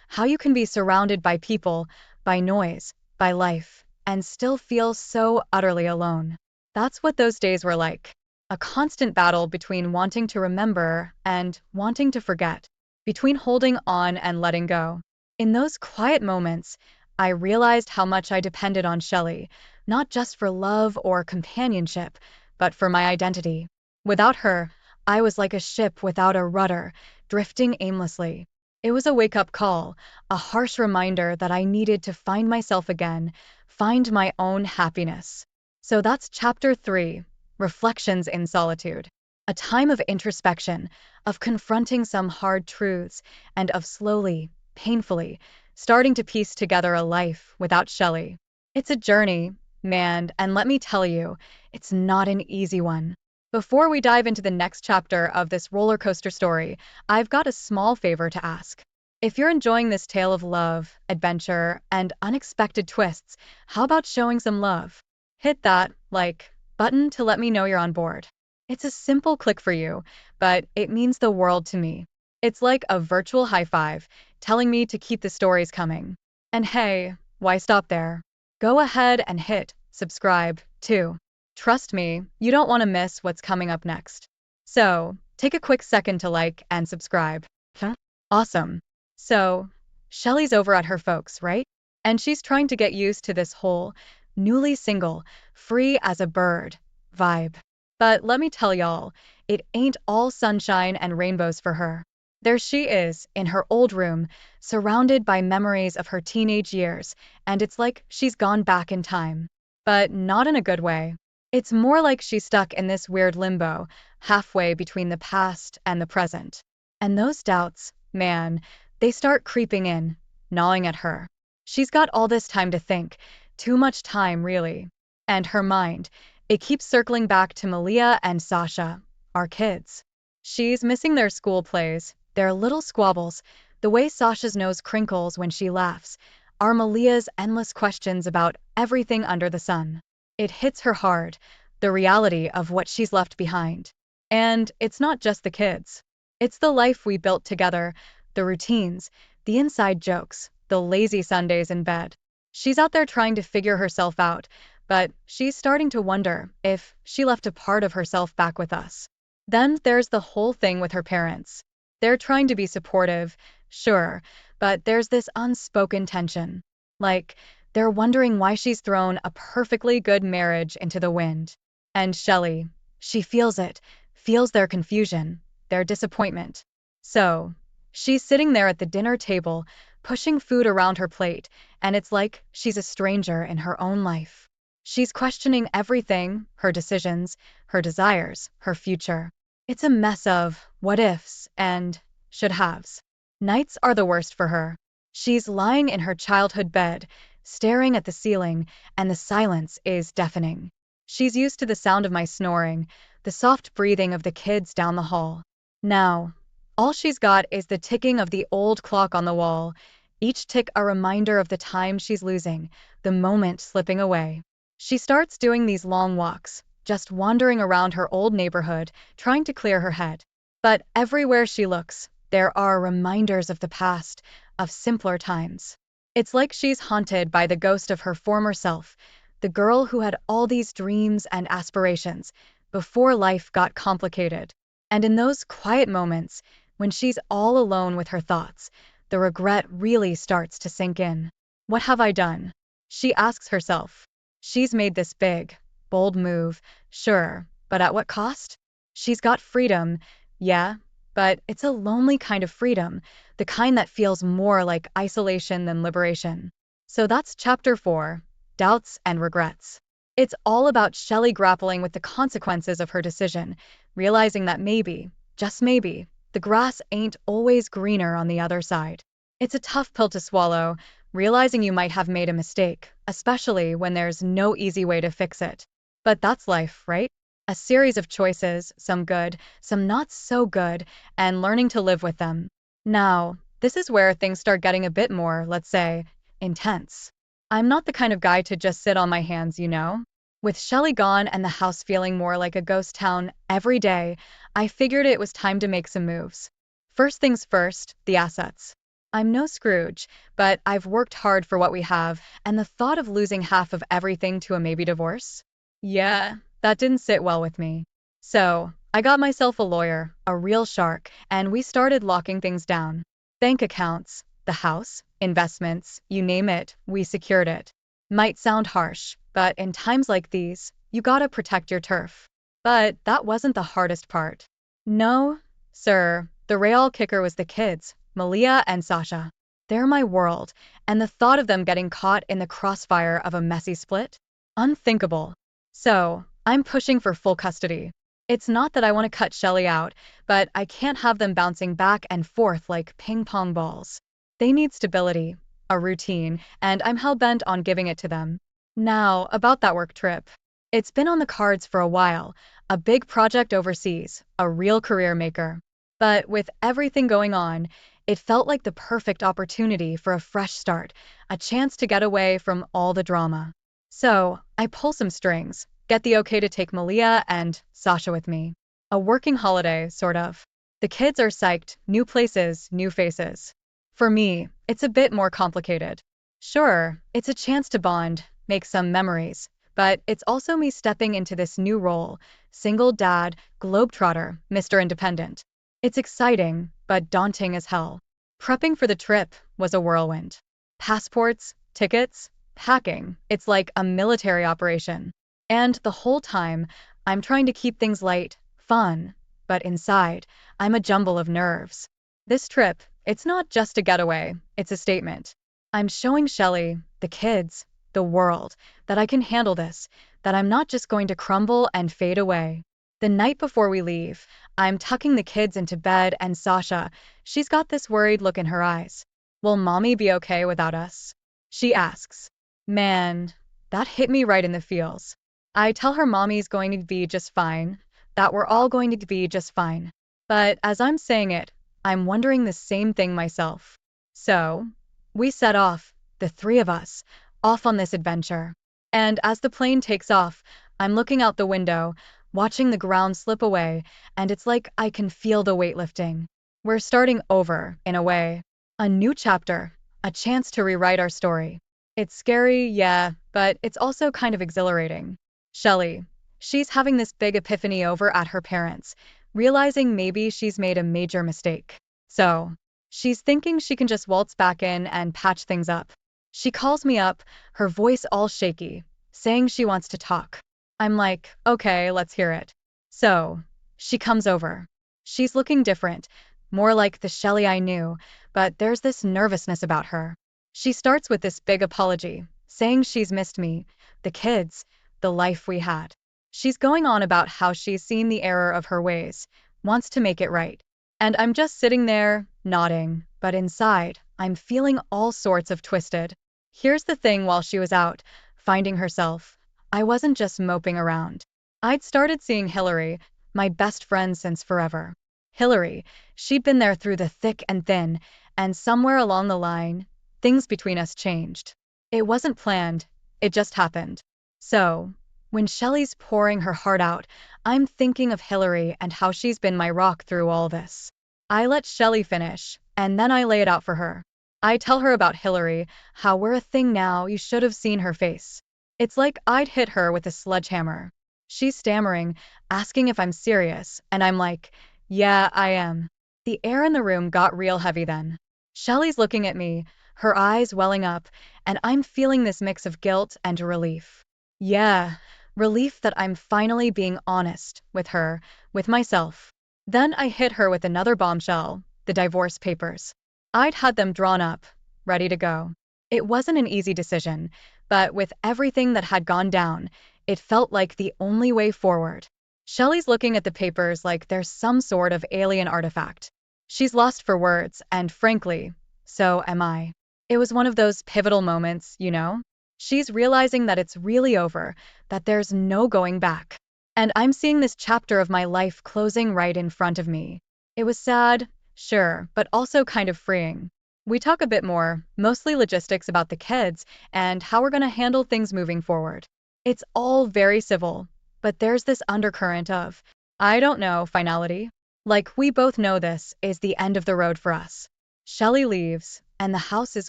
how you can be surrounded by people, by noise, by life, and still feel so utterly alone. That's what those days were like. A constant battle between wanting to remember and wanting to forget, between holding on and letting go. In those quiet moments, I realized how much I depended on Shelley, not just for love or companionship, but for my identity. Without her, I was like a ship without a rudder, drifting aimlessly. It was a wake-up call, a harsh reminder that I needed to find myself again, find my own happiness. So that's chapter 3, Reflections in Solitude. A time of introspection, of confronting some hard truths, and of slowly, painfully, starting to piece together a life without Shelley. It's a journey, man, and let me tell you, it's not an easy one. Before we dive into the next chapter of this roller coaster story, I've got a small favor to ask. If you're enjoying this tale of love, adventure, and unexpected twists, how about showing some love? Hit that like button to let me know you're on board. It's a simple click for you, but it means the world to me. It's like a virtual high five, telling me to keep the stories coming. And hey, why stop there? Go ahead and hit subscribe, too. Trust me, you don't want to miss what's coming up next. So, take a quick second to like and subscribe. Huh? Awesome. So, Shelley's over at her folks, right? And she's trying to get used to this whole newly single, free as a bird vibe. But let me tell y'all, it ain't all sunshine and rainbows for her. There she is, in her old room, surrounded by memories of her teenage years, and it's like she's gone back in time. But not in a good way. It's more like she's stuck in this weird limbo, halfway between the past and the present. And those doubts, man, they start creeping in, gnawing at her. She's got all this time to think, too much time, really. And her mind, it keeps circling back to Malia and Sasha, our kids. She's missing their school plays, their little squabbles, the way Sasha's nose crinkles when she laughs, are Malia's endless questions about everything under the sun. It hits her hard, the reality of what she's left behind. And it's not just the kids. It's the life we built together, the routines, the inside jokes, the lazy Sundays in bed. She's out there trying to figure herself out, but she's starting to wonder if she left a part of herself back with us. Then there's the whole thing with her parents. They're trying to be supportive, sure, but there's this unspoken tension. Like, they're wondering why she's thrown a perfectly good marriage into the wind. And Shelley, she feels it, feels their confusion, their disappointment. So, she's sitting there at the dinner table, pushing food around her plate, and it's like she's a stranger in her own life. She's questioning everything, her decisions, her desires, her future. It's a mess of what ifs and should haves. Nights are the worst for her. She's lying in her childhood bed, staring at the ceiling, and the silence is deafening. She's used to the sound of my snoring, the soft breathing of the kids down the hall. Now, all she's got is the ticking of the old clock on the wall, each tick a reminder of the time she's losing, the moment slipping away. She starts doing these long walks, just wandering around her old neighborhood, trying to clear her head. But everywhere she looks, there are reminders of the past, of simpler times. It's like she's haunted by the ghost of her former self, the girl who had all these dreams and aspirations before life got complicated. And in those quiet moments, when she's all alone with her thoughts, the regret really starts to sink in. What have I done? She asks herself. She's made this big, bold move, sure, but at what cost? She's got freedom, yeah, but it's a lonely kind of freedom, the kind that feels more like isolation than liberation. So that's chapter 4, Doubts and Regrets. It's all about Shelley grappling with the consequences of her decision, realizing that maybe, just maybe, the grass ain't always greener on the other side. It's a tough pill to swallow, realizing you might have made a mistake, especially when there's no easy way to fix it. But that's life, right? A series of choices, some good, some not so good, and learning to live with them. Now, this is where things start getting a bit more, let's say, intense. I'm not the kind of guy to just sit on my hands, you know? With Shelley gone and the house feeling more like a ghost town every day, I figured it was time to make some moves. First things first, the assets. I'm no Scrooge, but I've worked hard for what we have, and the thought of losing half of everything to a maybe divorce? Yeah, that didn't sit well with me. So, I got myself a lawyer, a real shark, and we started locking things down. Bank accounts, the house, investments, you name it, we secured it. Might sound harsh, but in times like these, you gotta protect your turf. But that wasn't the hardest part. No, sir, the real kicker was the kids, Malia and Sasha. They're my world, and the thought of them getting caught in the crossfire of a messy split? Unthinkable. So, I'm pushing for full custody. It's not that I want to cut Shelley out, but I can't have them bouncing back and forth like ping pong balls. They need stability, a routine, and I'm hell-bent on giving it to them. Now, about that work trip. It's been on the cards for a while, a big project overseas, a real career maker. But with everything going on, it felt like the perfect opportunity for a fresh start, a chance to get away from all the drama. So, I pull some strings, get the okay to take Malia and Sasha with me. A working holiday, sort of. The kids are psyched, new places, new faces. For me, it's a bit more complicated. Sure, it's a chance to bond, make some memories, but it's also me stepping into this new role, single dad, globetrotter, Mr. Independent. It's exciting, but daunting as hell. Prepping for the trip was a whirlwind. Passports, tickets, packing, it's like a military operation. And the whole time, I'm trying to keep things light, fun, but inside, I'm a jumble of nerves. This trip, it's not just a getaway, it's a statement. I'm showing Shelley, the kids, the world, that I can handle this, that I'm not just going to crumble and fade away. The night before we leave, I'm tucking the kids into bed and Sasha, she's got this worried look in her eyes. Will mommy be okay without us? She asks. Man, that hit me right in the feels. I tell her mommy's going to be just fine, that we're all going to be just fine. But as I'm saying it, I'm wondering the same thing myself. So, we set off, the three of us, off on this adventure. And as the plane takes off, I'm looking out the window, watching the ground slip away, and it's like I can feel the weight lifting. We're starting over, in a way. A new chapter, a chance to rewrite our story. It's scary, yeah, but it's also kind of exhilarating. Shelley, she's having this big epiphany over at her parents', realizing maybe she's made a major mistake. So, she's thinking she can just waltz back in and patch things up. She calls me up, her voice all shaky, saying she wants to talk. I'm like, okay, let's hear it. So, she comes over. She's looking different, more like the Shelley I knew, but there's this nervousness about her. She starts with this big apology, saying she's missed me, the kids, the life we had. She's going on about how she's seen the error of her ways, wants to make it right. And I'm just sitting there, nodding, but inside, I'm feeling all sorts of twisted. Here's the thing: while she was out, finding herself, I wasn't just moping around. I'd started seeing Hillary, my best friend since forever. Hillary, she'd been there through the thick and thin, and somewhere along the line, things between us changed. It wasn't planned, it just happened. So, when Shelley's pouring her heart out, I'm thinking of Hillary and how she's been my rock through all this. I let Shelley finish, and then I lay it out for her. I tell her about Hillary, how we're a thing now, you should have seen her face. It's like I'd hit her with a sledgehammer. She's stammering, asking if I'm serious, and I'm like, yeah, I am. The air in the room got real heavy then. Shelley's looking at me, her eyes welling up, and I'm feeling this mix of guilt and relief. Yeah, relief that I'm finally being honest with her, with myself. Then I hit her with another bombshell, the divorce papers. I'd had them drawn up, ready to go. It wasn't an easy decision, but with everything that had gone down, it felt like the only way forward. Shelley's looking at the papers like there's some sort of alien artifact. She's lost for words, and frankly, so am I. It was one of those pivotal moments, you know? She's realizing that it's really over, that there's no going back. And I'm seeing this chapter of my life closing right in front of me. It was sad, sure, but also kind of freeing. We talk a bit more, mostly logistics about the kids and how we're going to handle things moving forward. It's all very civil, but there's this undercurrent of, I don't know, finality. Like we both know this is the end of the road for us. Shelley leaves, and the house is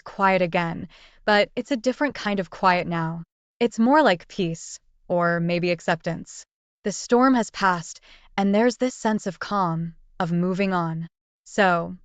quiet again, but it's a different kind of quiet now. It's more like peace, or maybe acceptance. The storm has passed, and there's this sense of calm, of moving on. So,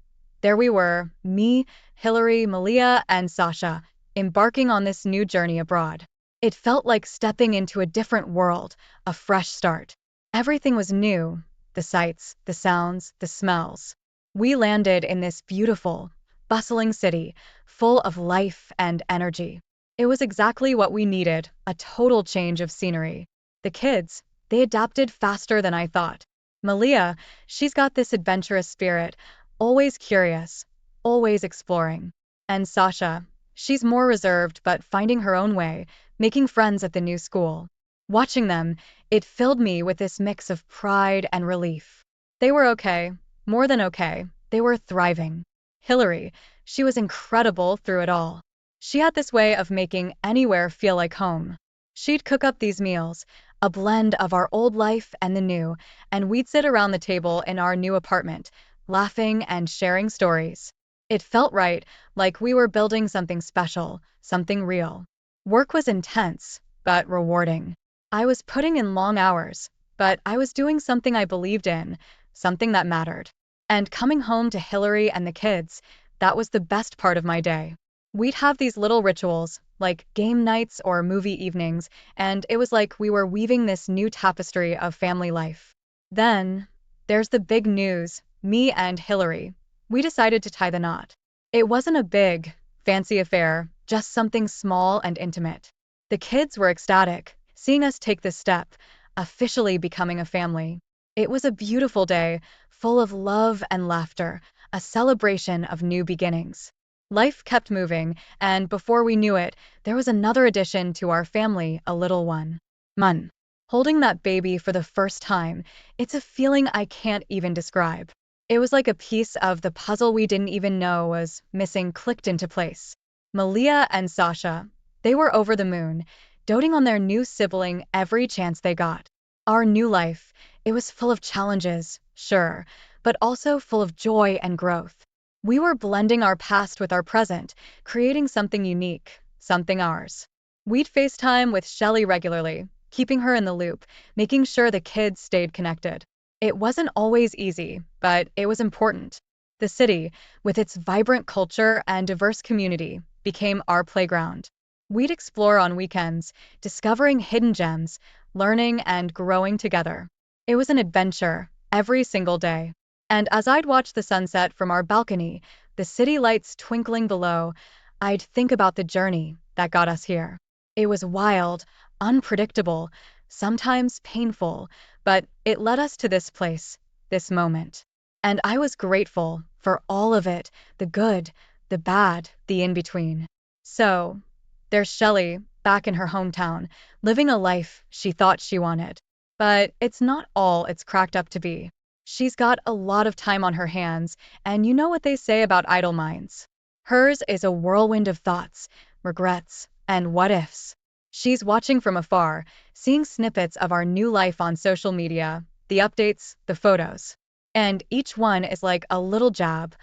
there we were, me, Hillary, Malia, and Sasha, embarking on this new journey abroad. It felt like stepping into a different world, a fresh start. Everything was new, the sights, the sounds, the smells. We landed in this beautiful, bustling city, full of life and energy. It was exactly what we needed, a total change of scenery. The kids, they adapted faster than I thought. Malia, she's got this adventurous spirit, always curious, always exploring. And Sasha, she's more reserved but finding her own way, making friends at the new school. Watching them, it filled me with this mix of pride and relief. They were okay, more than okay, they were thriving. Hillary, she was incredible through it all. She had this way of making anywhere feel like home. She'd cook up these meals, a blend of our old life and the new, and we'd sit around the table in our new apartment, laughing and sharing stories. It felt right, like we were building something special, something real. Work was intense, but rewarding. I was putting in long hours, but I was doing something I believed in, something that mattered. And coming home to Hillary and the kids, that was the best part of my day. We'd have these little rituals, like game nights or movie evenings, and it was like we were weaving this new tapestry of family life. Then, there's the big news: me and Hillary. We decided to tie the knot. It wasn't a big, fancy affair, just something small and intimate. The kids were ecstatic, seeing us take this step, officially becoming a family. It was a beautiful day, full of love and laughter, a celebration of new beginnings. Life kept moving, and before we knew it, there was another addition to our family, a little one. Mun. Holding that baby for the first time, it's a feeling I can't even describe. It was like a piece of the puzzle we didn't even know was missing clicked into place. Malia and Sasha, they were over the moon, doting on their new sibling every chance they got. Our new life, it was full of challenges, sure, but also full of joy and growth. We were blending our past with our present, creating something unique, something ours. We'd FaceTime with Shelley regularly, keeping her in the loop, making sure the kids stayed connected. It wasn't always easy, but it was important. The city, with its vibrant culture and diverse community, became our playground. We'd explore on weekends, discovering hidden gems, learning and growing together. It was an adventure, every single day. And as I'd watch the sunset from our balcony, the city lights twinkling below, I'd think about the journey that got us here. It was wild, unpredictable, sometimes painful, but it led us to this place, this moment. And I was grateful for all of it, the good, the bad, the in-between. So, there's Shelley, back in her hometown, living a life she thought she wanted. But it's not all it's cracked up to be. She's got a lot of time on her hands, and you know what they say about idle minds. Hers is a whirlwind of thoughts, regrets, and what-ifs. She's watching from afar, seeing snippets of our new life on social media, the updates, the photos. And each one is like a little jab,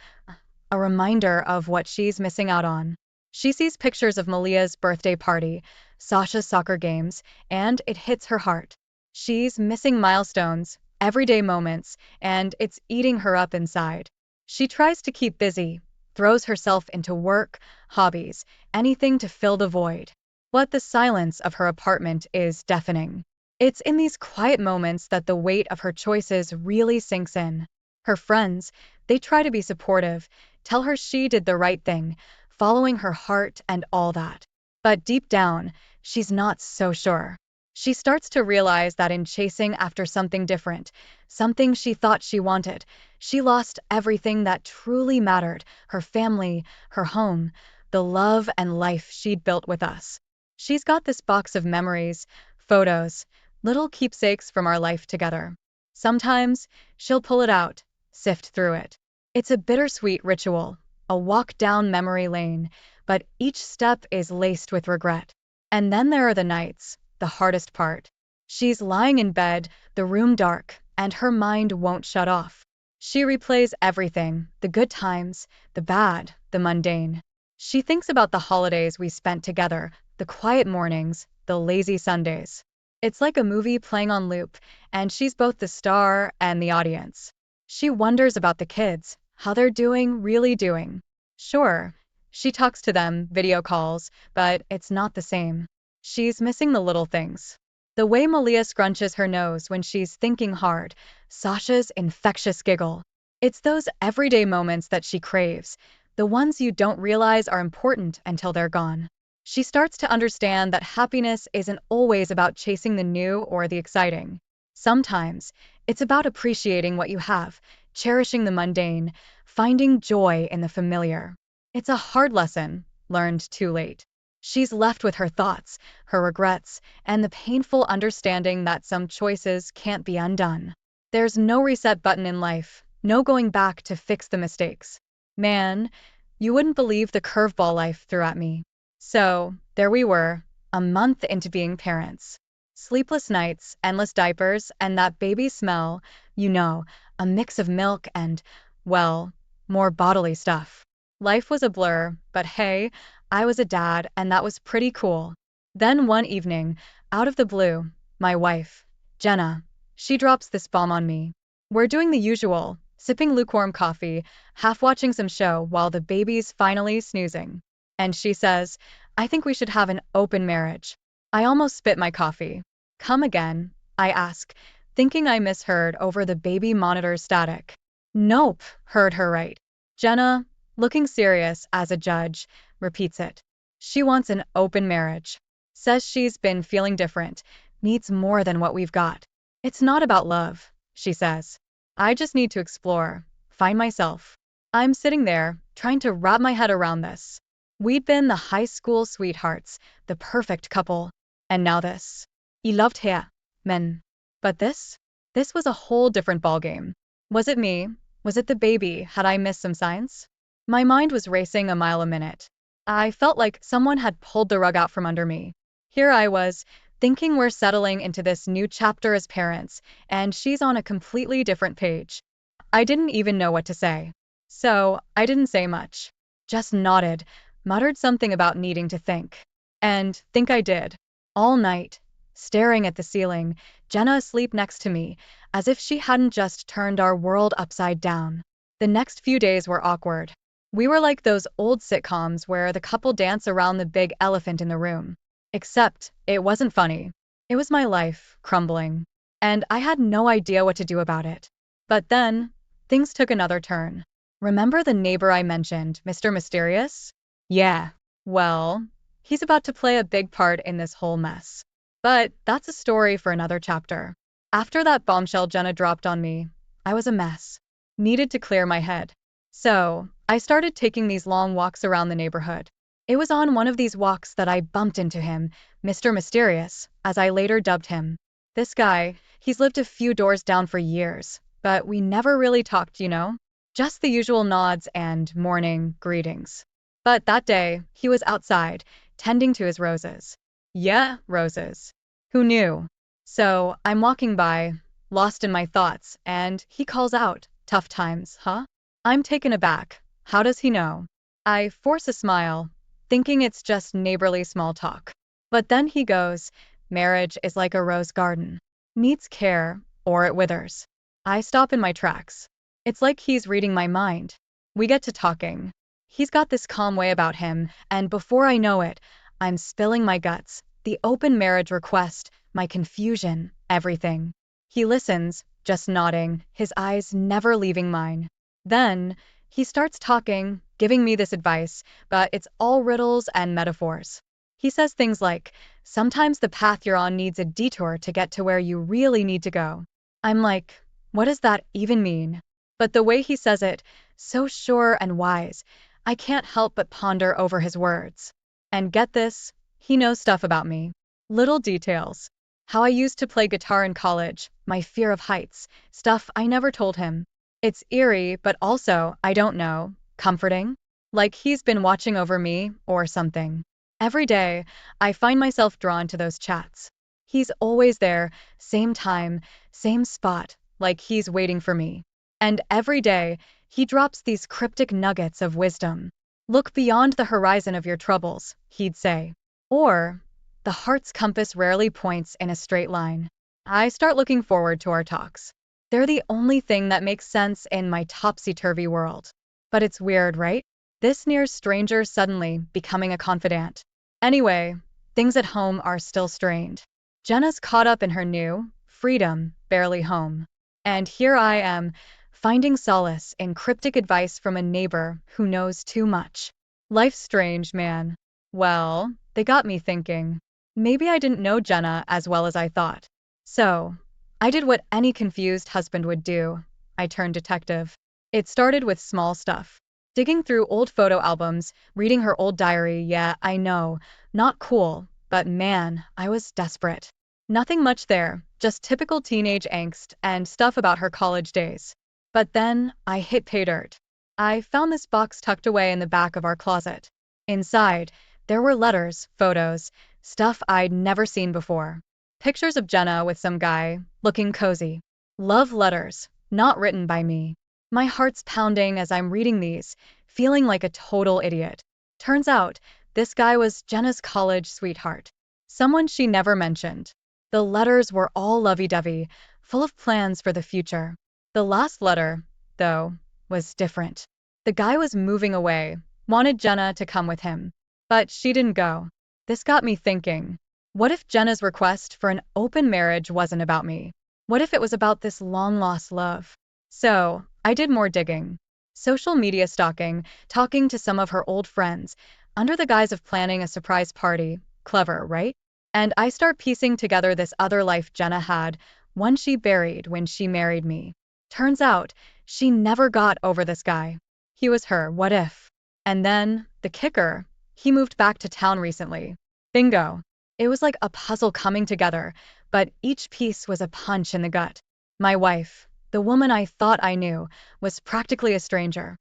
a reminder of what she's missing out on. She sees pictures of Malia's birthday party, Sasha's soccer games, and it hits her heart. She's missing milestones, everyday moments, and it's eating her up inside. She tries to keep busy, throws herself into work, hobbies, anything to fill the void. But the silence of her apartment is deafening. It's in these quiet moments that the weight of her choices really sinks in. Her friends, they try to be supportive, tell her she did the right thing, following her heart and all that. But deep down, she's not so sure. She starts to realize that in chasing after something different, something she thought she wanted, she lost everything that truly mattered, her family, her home, the love and life she'd built with us. She's got this box of memories, photos, little keepsakes from our life together. Sometimes, she'll pull it out, sift through it. It's a bittersweet ritual, a walk down memory lane, but each step is laced with regret. And then there are the nights, the hardest part. She's lying in bed, the room dark, and her mind won't shut off. She replays everything, the good times, the bad, the mundane. She thinks about the holidays we spent together, the quiet mornings, the lazy Sundays. It's like a movie playing on loop, and she's both the star and the audience. She wonders about the kids, how they're doing, really doing. Sure, she talks to them, video calls, but it's not the same. She's missing the little things. The way Malia scrunches her nose when she's thinking hard, Sasha's infectious giggle. It's those everyday moments that she craves, the ones you don't realize are important until they're gone. She starts to understand that happiness isn't always about chasing the new or the exciting. Sometimes, it's about appreciating what you have, cherishing the mundane, finding joy in the familiar. It's a hard lesson, learned too late. She's left with her thoughts, her regrets, and the painful understanding that some choices can't be undone. There's no reset button in life, no going back to fix the mistakes. Man, you wouldn't believe the curveball life threw at me. So, there we were, a month into being parents. Sleepless nights, endless diapers, and that baby smell, you know, a mix of milk and, well, more bodily stuff. Life was a blur, but hey, I was a dad, and that was pretty cool. Then one evening, out of the blue, my wife, Jenna, she drops this bomb on me. We're doing the usual, sipping lukewarm coffee, half watching some show while the baby's finally snoozing. And she says, I think we should have an open marriage. I almost spit my coffee. Come again? I ask, thinking I misheard over the baby monitor's static. Nope, heard her right. Jenna, looking serious as a judge, repeats it. She wants an open marriage. Says she's been feeling different, needs more than what we've got. It's not about love, she says. I just need to explore, find myself. I'm sitting there, trying to wrap my head around this. We'd been the high school sweethearts, the perfect couple. And now this. I loved her, men. But this? This was a whole different ballgame. Was it me? Was it the baby? Had I missed some signs? My mind was racing a mile a minute. I felt like someone had pulled the rug out from under me. Here I was, thinking we're settling into this new chapter as parents, and she's on a completely different page. I didn't even know what to say. So, I didn't say much. Just nodded, muttered something about needing to think. And think I did. All night, staring at the ceiling, Jenna asleep next to me, as if she hadn't just turned our world upside down. The next few days were awkward. We were like those old sitcoms where the couple dance around the big elephant in the room. Except, it wasn't funny. It was my life, crumbling. And I had no idea what to do about it. But then, things took another turn. Remember the neighbor I mentioned, Mr. Mysterious? Yeah. Well, he's about to play a big part in this whole mess. But that's a story for another chapter. After that bombshell Jenna dropped on me, I was a mess. Needed to clear my head. So, I started taking these long walks around the neighborhood. It was on one of these walks that I bumped into him, Mr. Mysterious, as I later dubbed him. This guy, he's lived a few doors down for years, but we never really talked, you know? Just the usual nods and morning greetings. But that day, he was outside, tending to his roses. Yeah, roses. Who knew? So, I'm walking by, lost in my thoughts, and he calls out, "Tough times, huh?" I'm taken aback. How does he know? I force a smile, thinking it's just neighborly small talk. But then he goes, "Marriage is like a rose garden. Needs care, or it withers." I stop in my tracks. It's like he's reading my mind. We get to talking. He's got this calm way about him, and before I know it, I'm spilling my guts, the open marriage request, my confusion, everything. He listens, just nodding, his eyes never leaving mine. Then, he starts talking, giving me this advice, but it's all riddles and metaphors. He says things like, sometimes the path you're on needs a detour to get to where you really need to go. I'm like, what does that even mean? But the way he says it, so sure and wise, I can't help but ponder over his words. And get this, he knows stuff about me. Little details. How I used to play guitar in college, my fear of heights, stuff I never told him. It's eerie, but also, I don't know, comforting. Like he's been watching over me, or something. Every day, I find myself drawn to those chats. He's always there, same time, same spot, like he's waiting for me. And every day, he drops these cryptic nuggets of wisdom. Look beyond the horizon of your troubles, he'd say. Or, the heart's compass rarely points in a straight line. I start looking forward to our talks. They're the only thing that makes sense in my topsy-turvy world. But it's weird, right? This near stranger suddenly becoming a confidant. Anyway, things at home are still strained. Jenna's caught up in her new freedom, barely home. And here I am, finding solace in cryptic advice from a neighbor who knows too much. Life's strange, man. Well, they got me thinking. Maybe I didn't know Jenna as well as I thought. So, I did what any confused husband would do. I turned detective. It started with small stuff. Digging through old photo albums, reading her old diary, yeah, I know, not cool, but man, I was desperate. Nothing much there, just typical teenage angst and stuff about her college days. But then, I hit pay dirt. I found this box tucked away in the back of our closet. Inside, there were letters, photos, stuff I'd never seen before. Pictures of Jenna with some guy, looking cozy. Love letters, not written by me. My heart's pounding as I'm reading these, feeling like a total idiot. Turns out, this guy was Jenna's college sweetheart. Someone she never mentioned. The letters were all lovey-dovey, full of plans for the future. The last letter, though, was different. The guy was moving away, wanted Jenna to come with him. But she didn't go. This got me thinking. What if Jenna's request for an open marriage wasn't about me? What if it was about this long-lost love? So, I did more digging. social media stalking, talking to some of her old friends, under the guise of planning a surprise party. Clever, right? And I start piecing together this other life Jenna had, one she buried when she married me. Turns out, she never got over this guy. He was her what if. And then, the kicker, he moved back to town recently. Bingo. It was like a puzzle coming together, but each piece was a punch in the gut. My wife, the woman I thought I knew, was practically a stranger.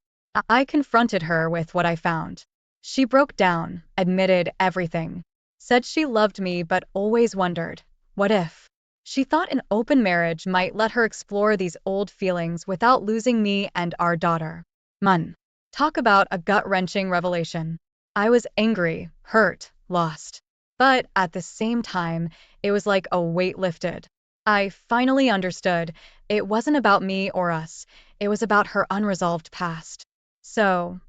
I confronted her with what I found. She broke down, admitted everything. Said she loved me but always wondered, what if? She thought an open marriage might let her explore these old feelings without losing me and our daughter. Mun. Talk about a gut-wrenching revelation. I was angry, hurt, lost. But at the same time, it was like a weight lifted. I finally understood it wasn't about me or us, it was about her unresolved past. So,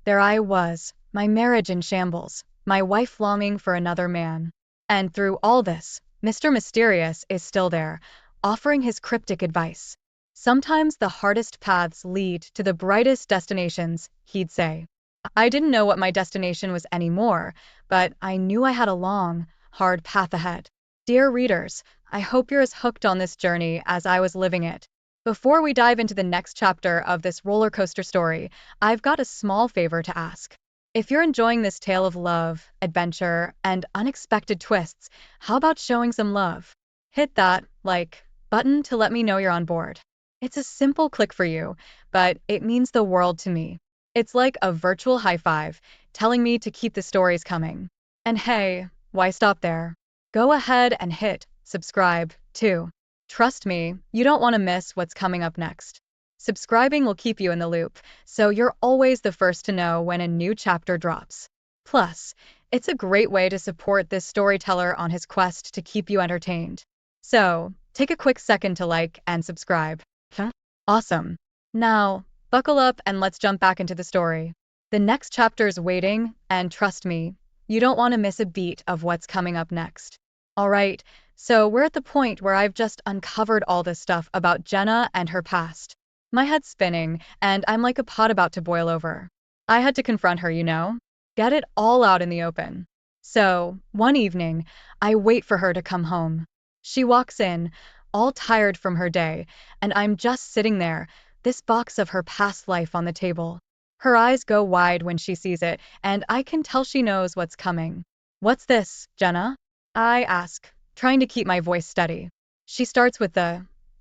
there I was, my marriage in shambles, my wife longing for another man. And through all this, Mr. Mysterious is still there, offering his cryptic advice. Sometimes the hardest paths lead to the brightest destinations, he'd say. I didn't know what my destination was anymore, but I knew I had a long, hard path ahead. Dear readers, I hope you're as hooked on this journey as I was living it. Before we dive into the next chapter of this roller coaster story, I've got a small favor to ask. If you're enjoying this tale of love, adventure, and unexpected twists, how about showing some love? Hit that like button to let me know you're on board. It's a simple click for you, but it means the world to me. It's like a virtual high five, telling me to keep the stories coming. And hey, why stop there? Go ahead and hit subscribe, too. Trust me, you don't want to miss what's coming up next. Subscribing will keep you in the loop, so you're always the first to know when a new chapter drops. Plus, it's a great way to support this storyteller on his quest to keep you entertained. So, take a quick second to like and subscribe. Huh? Awesome. Now, buckle up and let's jump back into the story. The next chapter's waiting, and trust me, you don't want to miss a beat of what's coming up next. Alright, so we're at the point where I've just uncovered all this stuff about Jenna and her past. My head's spinning, and I'm like a pot about to boil over. I had to confront her, get it all out in the open. So, one evening, I wait for her to come home. She walks in, all tired from her day, and I'm just sitting there, this box of her past life on the table. Her eyes go wide when she sees it, and I can tell she knows what's coming. What's this, Jenna? I ask, trying to keep my voice steady. She starts with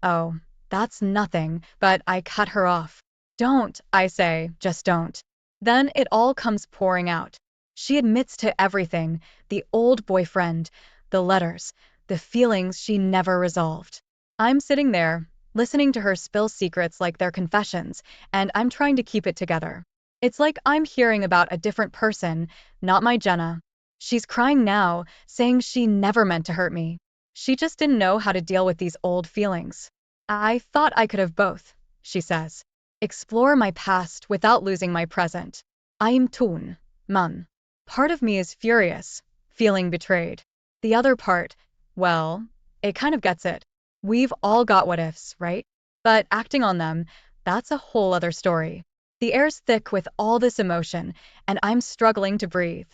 oh, that's nothing, but I cut her off. Don't, I say, just don't. Then it all comes pouring out. She admits to everything, the old boyfriend, the letters, the feelings she never resolved. I'm sitting there, listening to her spill secrets like they're confessions, and I'm trying to keep it together. It's like I'm hearing about a different person, not my Jenna. She's crying now, saying she never meant to hurt me. She just didn't know how to deal with these old feelings. I thought I could have both, she says. Explore my past without losing my present. I'm torn, man. Part of me is furious, feeling betrayed. The other part, well, it kind of gets it. We've all got what ifs, right? But acting on them, that's a whole other story. The air's thick with all this emotion, and I'm struggling to breathe.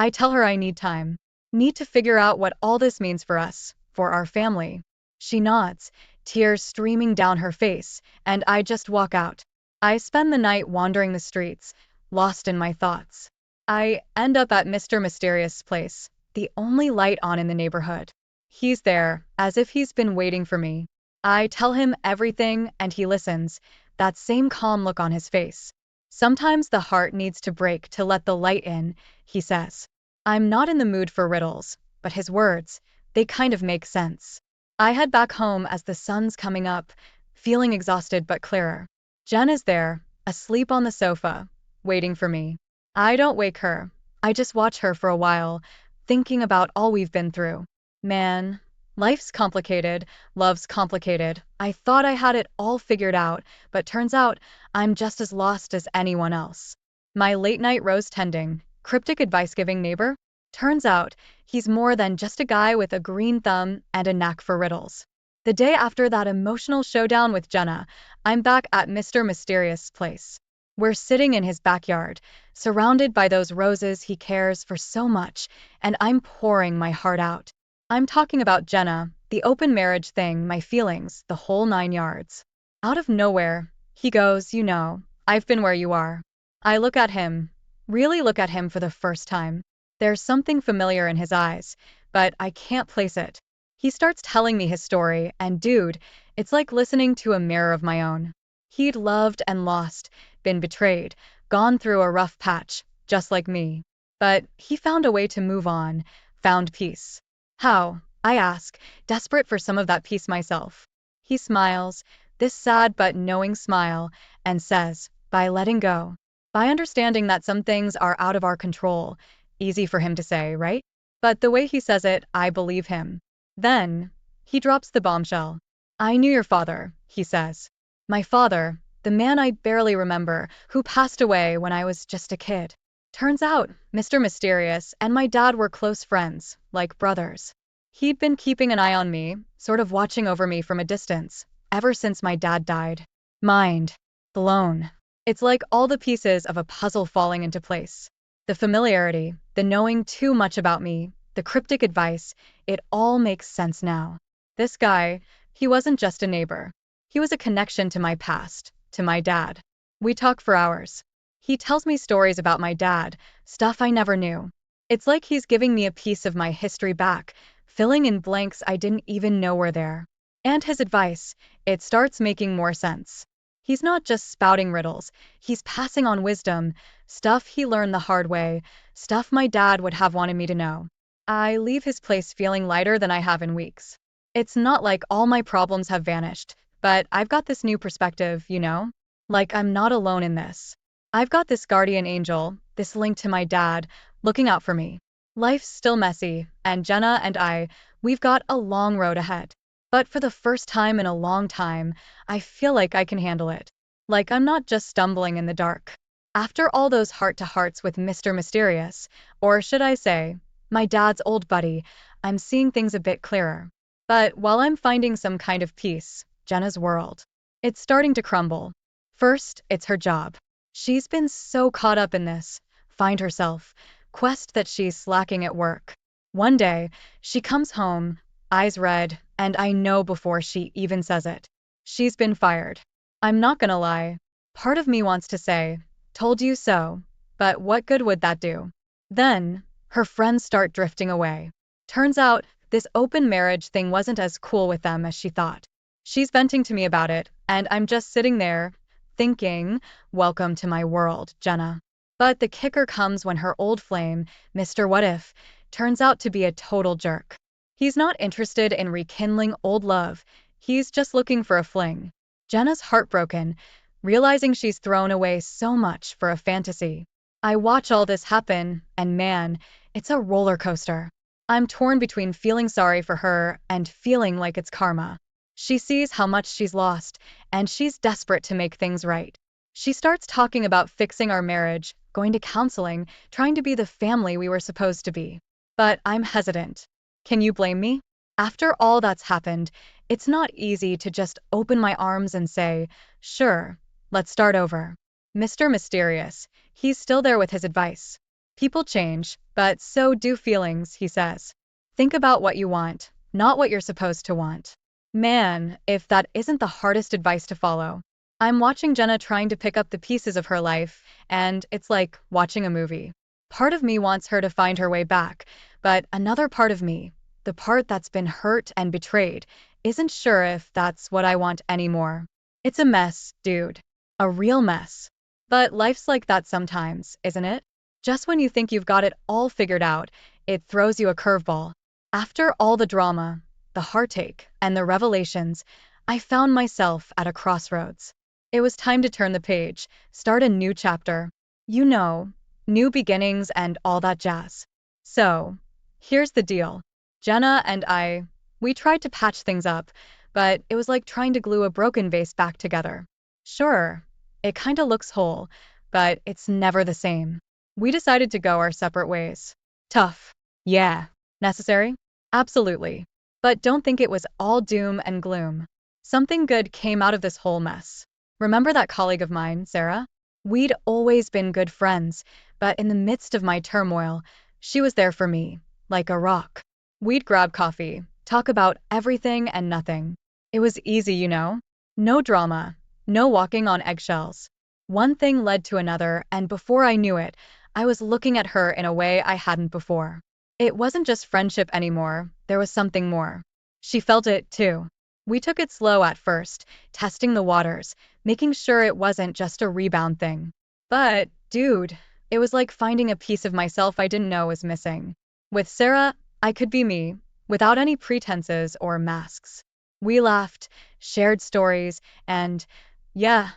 I tell her I need time. Need to figure out what all this means for us, for our family. She nods, tears streaming down her face, and I just walk out. I spend the night wandering the streets, lost in my thoughts. I end up at Mr. Mysterious' place, the only light on in the neighborhood. He's there, as if he's been waiting for me. I tell him everything, and he listens, that same calm look on his face. Sometimes the heart needs to break to let the light in, he says. I'm not in the mood for riddles, but his words, they kind of make sense. I head back home as the sun's coming up, feeling exhausted but clearer. Jen is there, asleep on the sofa, waiting for me. I don't wake her. I just watch her for a while, thinking about all we've been through. Man, life's complicated, love's complicated. I thought I had it all figured out, but turns out I'm just as lost as anyone else. My late-night rose tending, cryptic advice-giving neighbor? Turns out he's more than just a guy with a green thumb and a knack for riddles. The day after that emotional showdown with Jenna, I'm back at Mr. Mysterious' place. We're sitting in his backyard, surrounded by those roses he cares for so much, and I'm pouring my heart out. I'm talking about Jenna, the open marriage thing, my feelings, the whole 9 yards. Out of nowhere, he goes, I've been where you are. I look at him, really look at him for the first time. There's something familiar in his eyes, but I can't place it. He starts telling me his story, and dude, it's like listening to a mirror of my own. He'd loved and lost, been betrayed, gone through a rough patch, just like me. But he found a way to move on, found peace. How? I ask, desperate for some of that peace myself. He smiles, this sad but knowing smile, and says, by letting go. By understanding that some things are out of our control. Easy for him to say, right? But the way he says it, I believe him. Then, he drops the bombshell. I knew your father, he says. My father, the man I barely remember, who passed away when I was just a kid. Turns out, Mr. Mysterious and my dad were close friends, like brothers. He'd been keeping an eye on me, sort of watching over me from a distance, ever since my dad died. Mind blown. It's like all the pieces of a puzzle falling into place. The familiarity, the knowing too much about me, the cryptic advice, it all makes sense now. This guy, he wasn't just a neighbor. He was a connection to my past, to my dad. We talk for hours. He tells me stories about my dad, stuff I never knew. It's like he's giving me a piece of my history back, filling in blanks I didn't even know were there. And his advice, it starts making more sense. He's not just spouting riddles, he's passing on wisdom, stuff he learned the hard way, stuff my dad would have wanted me to know. I leave his place feeling lighter than I have in weeks. It's not like all my problems have vanished, but I've got this new perspective, Like I'm not alone in this. I've got this guardian angel, this link to my dad, looking out for me. Life's still messy, and Jenna and we've got a long road ahead. But for the first time in a long time, I feel like I can handle it. Like I'm not just stumbling in the dark. After all those heart-to-hearts with Mr. Mysterious, or should I say, my dad's old buddy, I'm seeing things a bit clearer. But while I'm finding some kind of peace, Jenna's world, it's starting to crumble. First, it's her job. She's been so caught up in this, find herself, quest that she's slacking at work. One day, she comes home, eyes red, and I know before she even says it. She's been fired. I'm not gonna lie. Part of me wants to say, told you so, but what good would that do? Then, her friends start drifting away. Turns out, this open marriage thing wasn't as cool with them as she thought. She's venting to me about it, and I'm just sitting there, thinking, welcome to my world, Jenna. But the kicker comes when her old flame, Mr. What If, turns out to be a total jerk. He's not interested in rekindling old love, he's just looking for a fling. Jenna's heartbroken, realizing she's thrown away so much for a fantasy. I watch all this happen, and man, it's a roller coaster. I'm torn between feeling sorry for her and feeling like it's karma. She sees how much she's lost, and she's desperate to make things right. She starts talking about fixing our marriage, going to counseling, trying to be the family we were supposed to be. But I'm hesitant. Can you blame me? After all that's happened, it's not easy to just open my arms and say, sure, let's start over. Mr. Mysterious, he's still there with his advice. People change, but so do feelings, he says. Think about what you want, not what you're supposed to want. Man, if that isn't the hardest advice to follow. I'm watching Jenna trying to pick up the pieces of her life, and it's like watching a movie. Part of me wants her to find her way back, but another part of me, the part that's been hurt and betrayed, isn't sure if that's what I want anymore. It's a mess, dude. A real mess. But life's like that sometimes, isn't it? Just when you think you've got it all figured out, it throws you a curveball. After all the drama, the heartache, and the revelations, I found myself at a crossroads. It was time to turn the page, start a new chapter. New beginnings and all that jazz. So, here's the deal. Jenna and we tried to patch things up, but it was like trying to glue a broken vase back together. Sure, it kinda looks whole, but it's never the same. We decided to go our separate ways. Tough. Yeah. Necessary? Absolutely. But don't think it was all doom and gloom. Something good came out of this whole mess. Remember that colleague of mine, Sarah? We'd always been good friends, but in the midst of my turmoil, she was there for me, like a rock. We'd grab coffee, talk about everything and nothing. It was easy, you know? No drama, no walking on eggshells. One thing led to another, and before I knew it, I was looking at her in a way I hadn't before. It wasn't just friendship anymore, there was something more. She felt it, too. We took it slow at first, testing the waters, making sure it wasn't just a rebound thing. But, dude, it was like finding a piece of myself I didn't know was missing. With Sarah, I could be me, without any pretenses or masks. We laughed, shared stories, and, yeah,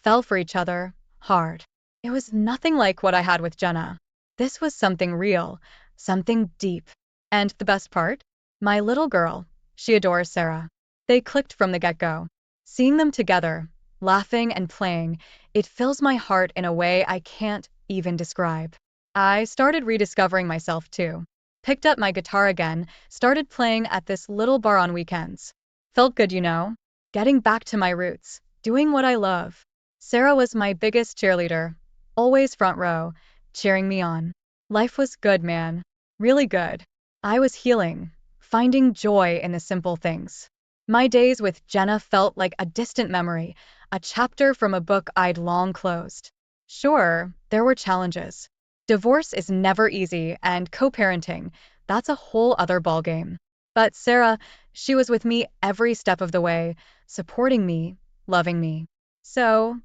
fell for each other, hard. It was nothing like what I had with Jenna. This was something real, something deep. And the best part? My little girl, she adores Sarah. They clicked from the get-go. Seeing them together, laughing and playing, it fills my heart in a way I can't even describe. I started rediscovering myself too. Picked up my guitar again, started playing at this little bar on weekends. Felt good, you know? Getting back to my roots, doing what I love. Sarah was my biggest cheerleader, always front row, cheering me on. Life was good, man. Really good. I was healing, finding joy in the simple things. My days with Jenna felt like a distant memory, a chapter from a book I'd long closed. Sure, there were challenges. Divorce is never easy, and co-parenting, that's a whole other ballgame. But Sarah, she was with me every step of the way, supporting me, loving me. So,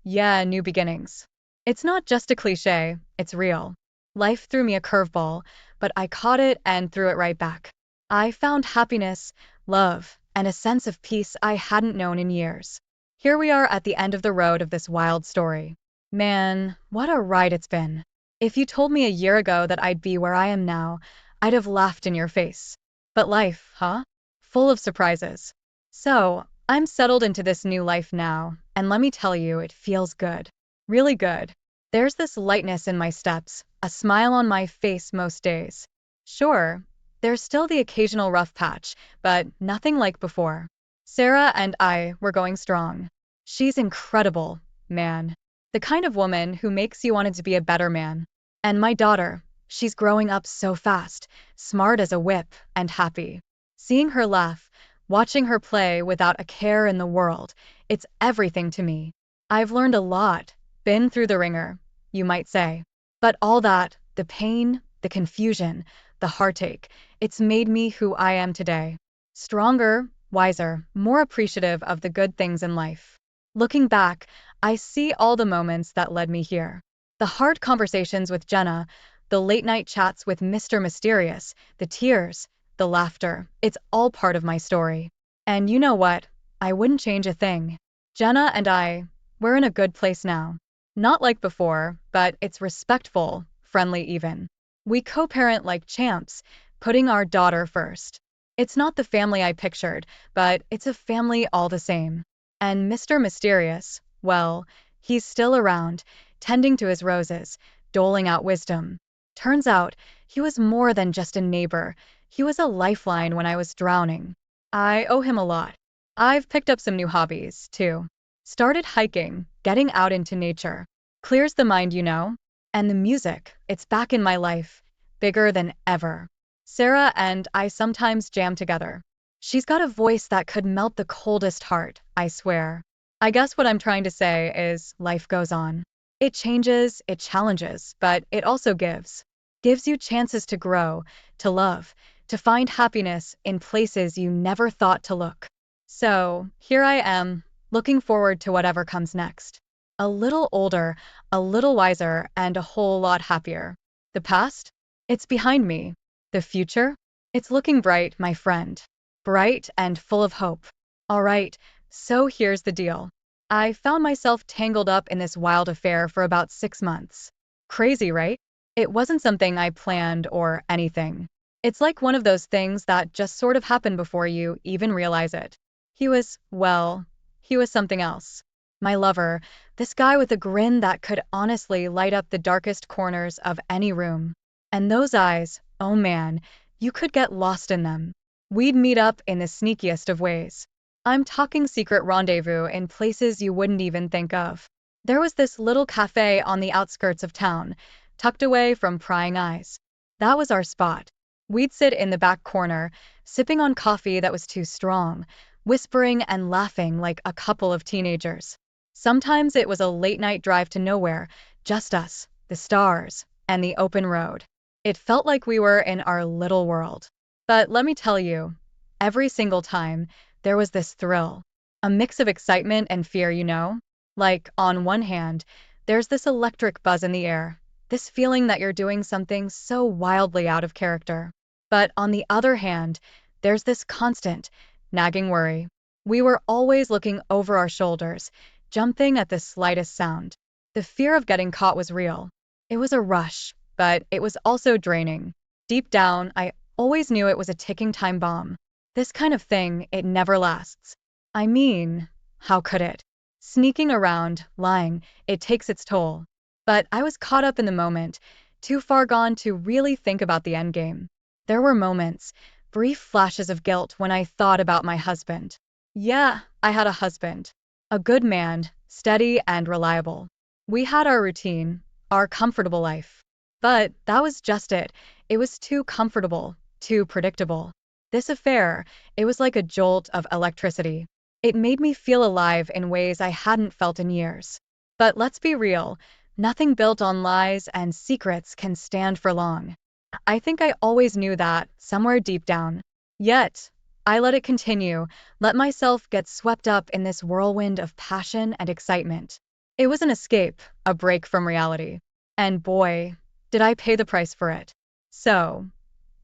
yeah, new beginnings. It's not just a cliche, it's real. Life threw me a curveball, but I caught it and threw it right back. I found happiness, love, and a sense of peace I hadn't known in years. Here we are at the end of the road of this wild story. Man, what a ride it's been. If you told me a year ago that I'd be where I am now, I'd have laughed in your face. But life, huh? Full of surprises. So, I'm settled into this new life now, and let me tell you, it feels good. Really good. There's this lightness in my steps, a smile on my face most days. Sure, there's still the occasional rough patch, but nothing like before. Sarah and I were going strong. She's incredible, man. The kind of woman who makes you want to be a better man. And my daughter, she's growing up so fast, smart as a whip, and happy. Seeing her laugh, watching her play without a care in the world, it's everything to me. I've learned a lot, been through the ringer, you might say. But all that, the pain, the confusion, the heartache, it's made me who I am today. Stronger, wiser, more appreciative of the good things in life. Looking back, I see all the moments that led me here. The hard conversations with Jenna, the late night chats with Mr. Mysterious, the tears, the laughter, it's all part of my story. And you know what? I wouldn't change a thing. Jenna and I, we're in a good place now. Not like before, but it's respectful, friendly even. We co-parent like champs, putting our daughter first. It's not the family I pictured, but it's a family all the same. And Mr. Mysterious, well, he's still around, tending to his roses, doling out wisdom. Turns out, he was more than just a neighbor. He was a lifeline when I was drowning. I owe him a lot. I've picked up some new hobbies, too. Started hiking, getting out into nature. Clears the mind, you know? And the music, it's back in my life, bigger than ever. Sarah and I sometimes jam together. She's got a voice that could melt the coldest heart, I swear. I guess what I'm trying to say is life goes on. It changes, it challenges, but it also gives. Gives you chances to grow, to love, to find happiness in places you never thought to look. So, here I am, looking forward to whatever comes next. A little older, a little wiser, and a whole lot happier. The past? It's behind me. The future? It's looking bright, my friend. Bright and full of hope. All right, so here's the deal. I found myself tangled up in this wild affair for about 6 months. Crazy, right? It wasn't something I planned or anything. It's like one of those things that just sort of happened before you even realize it. He was, well, he was something else. My lover, this guy with a grin that could honestly light up the darkest corners of any room. And those eyes, oh man, you could get lost in them. We'd meet up in the sneakiest of ways. I'm talking secret rendezvous in places you wouldn't even think of. There was this little cafe on the outskirts of town, tucked away from prying eyes. That was our spot. We'd sit in the back corner, sipping on coffee that was too strong, whispering and laughing like a couple of teenagers. Sometimes it was a late-night drive to nowhere, just us, the stars, and the open road. It felt like we were in our little world. But let me tell you, every single time, there was this thrill. A mix of excitement and fear, you know? Like, on one hand, there's this electric buzz in the air, this feeling that you're doing something so wildly out of character. But on the other hand, there's this constant, nagging worry. We were always looking over our shoulders, jumping at the slightest sound. The fear of getting caught was real. It was a rush, but it was also draining. Deep down, I always knew it was a ticking time bomb. This kind of thing, it never lasts. I mean, how could it? Sneaking around, lying, it takes its toll. But I was caught up in the moment, too far gone to really think about the endgame. There were moments, brief flashes of guilt when I thought about my husband. Yeah, I had a husband. A good man, steady and reliable. We had our routine, our comfortable life. But that was just it. It was too comfortable, too predictable. This affair, it was like a jolt of electricity. It made me feel alive in ways I hadn't felt in years. But let's be real, nothing built on lies and secrets can stand for long. I think I always knew that, somewhere deep down. Yet, I let it continue, let myself get swept up in this whirlwind of passion and excitement. It was an escape, a break from reality. And boy, did I pay the price for it. So,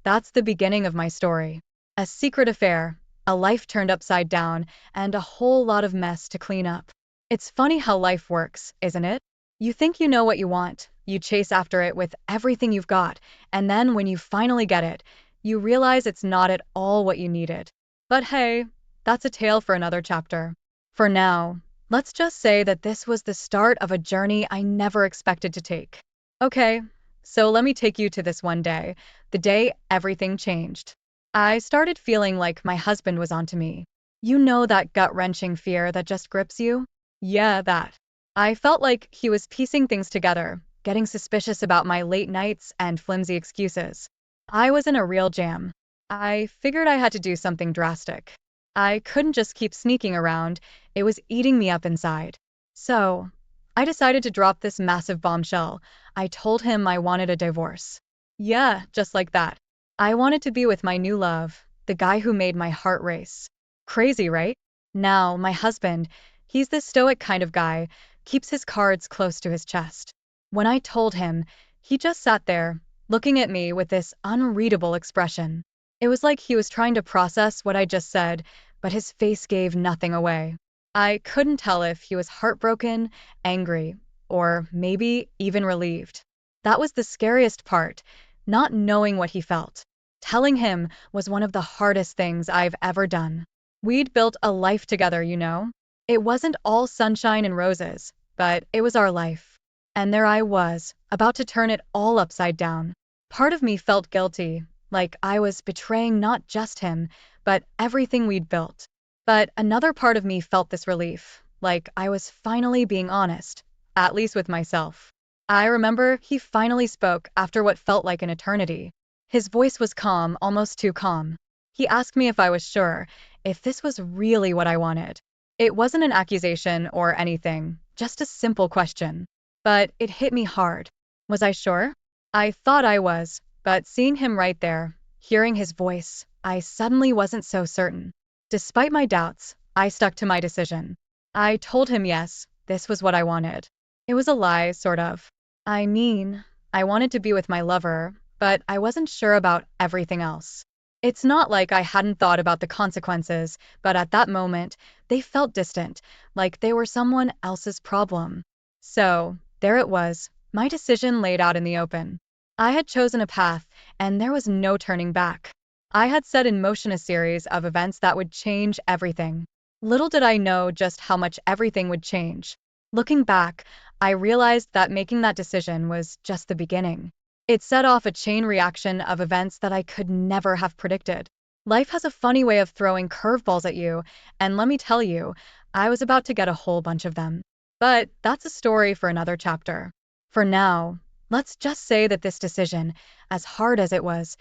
that's the beginning of my story. A secret affair, a life turned upside down, and a whole lot of mess to clean up. It's funny how life works, isn't it? You think you know what you want, you chase after it with everything you've got, and then when you finally get it, you realize it's not at all what you needed. But hey, that's a tale for another chapter. For now, let's just say that this was the start of a journey I never expected to take. Okay, so let me take you to this one day, the day everything changed. I started feeling like my husband was onto me. You know that gut-wrenching fear that just grips you? Yeah, that. I felt like he was piecing things together, getting suspicious about my late nights and flimsy excuses. I was in a real jam. I figured I had to do something drastic. I couldn't just keep sneaking around, it was eating me up inside. So, I decided to drop this massive bombshell. I told him I wanted a divorce. Yeah, just like that. I wanted to be with my new love, the guy who made my heart race. Crazy, right? Now, my husband, he's this stoic kind of guy, keeps his cards close to his chest. When I told him, he just sat there, looking at me with this unreadable expression. It was like he was trying to process what I just said, but his face gave nothing away. I couldn't tell if he was heartbroken, angry, or maybe even relieved. That was the scariest part, not knowing what he felt. Telling him was one of the hardest things I've ever done. We'd built a life together, you know? It wasn't all sunshine and roses, but it was our life. And there I was, about to turn it all upside down. Part of me felt guilty, like I was betraying not just him, but everything we'd built. But another part of me felt this relief, like I was finally being honest, at least with myself. I remember he finally spoke after what felt like an eternity. His voice was calm, almost too calm. He asked me if I was sure, if this was really what I wanted. It wasn't an accusation or anything, just a simple question. But it hit me hard. Was I sure? I thought I was, but seeing him right there, hearing his voice, I suddenly wasn't so certain. Despite my doubts, I stuck to my decision. I told him yes, this was what I wanted. It was a lie, sort of. I mean, I wanted to be with my lover, but I wasn't sure about everything else. It's not like I hadn't thought about the consequences, but at that moment, they felt distant, like they were someone else's problem. So, there it was, my decision laid out in the open. I had chosen a path, and there was no turning back. I had set in motion a series of events that would change everything. Little did I know just how much everything would change. Looking back, I realized that making that decision was just the beginning. It set off a chain reaction of events that I could never have predicted. Life has a funny way of throwing curveballs at you, and let me tell you, I was about to get a whole bunch of them. But that's a story for another chapter. For now, let's just say that this decision, as hard as it was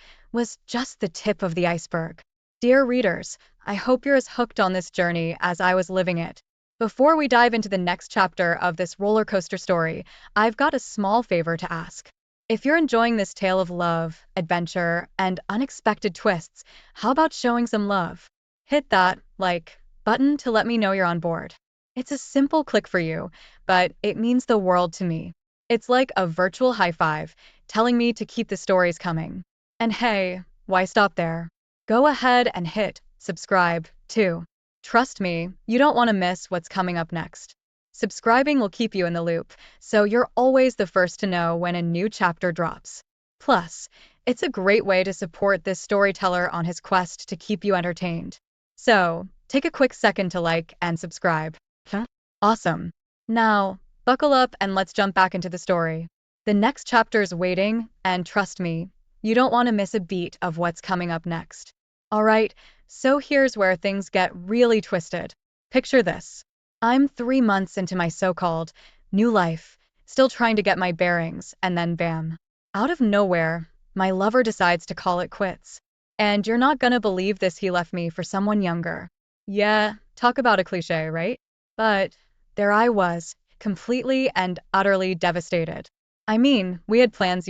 just the tip of the iceberg. Dear readers, I hope you're as hooked on this journey as I was living it. Before we dive into the next chapter of this roller coaster story, I've got a small favor to ask. If you're enjoying this tale of love, adventure, and unexpected twists, how about showing some love? Hit that like button to let me know you're on board. It's a simple click for you, but it means the world to me. It's like a virtual high five, telling me to keep the stories coming. And hey, why stop there? Go ahead and hit subscribe, too. Trust me, you don't want to miss what's coming up next. Subscribing will keep you in the loop, so you're always the first to know when a new chapter drops. Plus, it's a great way to support this storyteller on his quest to keep you entertained. So, take a quick second to like and subscribe. Huh? Awesome. Now, buckle up and let's jump back into the story. The next chapter's waiting, and trust me, you don't want to miss a beat of what's coming up next. Alright, so here's where things get really twisted. Picture this. I'm 3 months into my so-called new life, still trying to get my bearings, and then bam. Out of nowhere, my lover decides to call it quits. And you're not gonna believe this, he left me for someone younger. Yeah, talk about a cliche, right? But there I was, completely and utterly devastated. I mean, we had plans,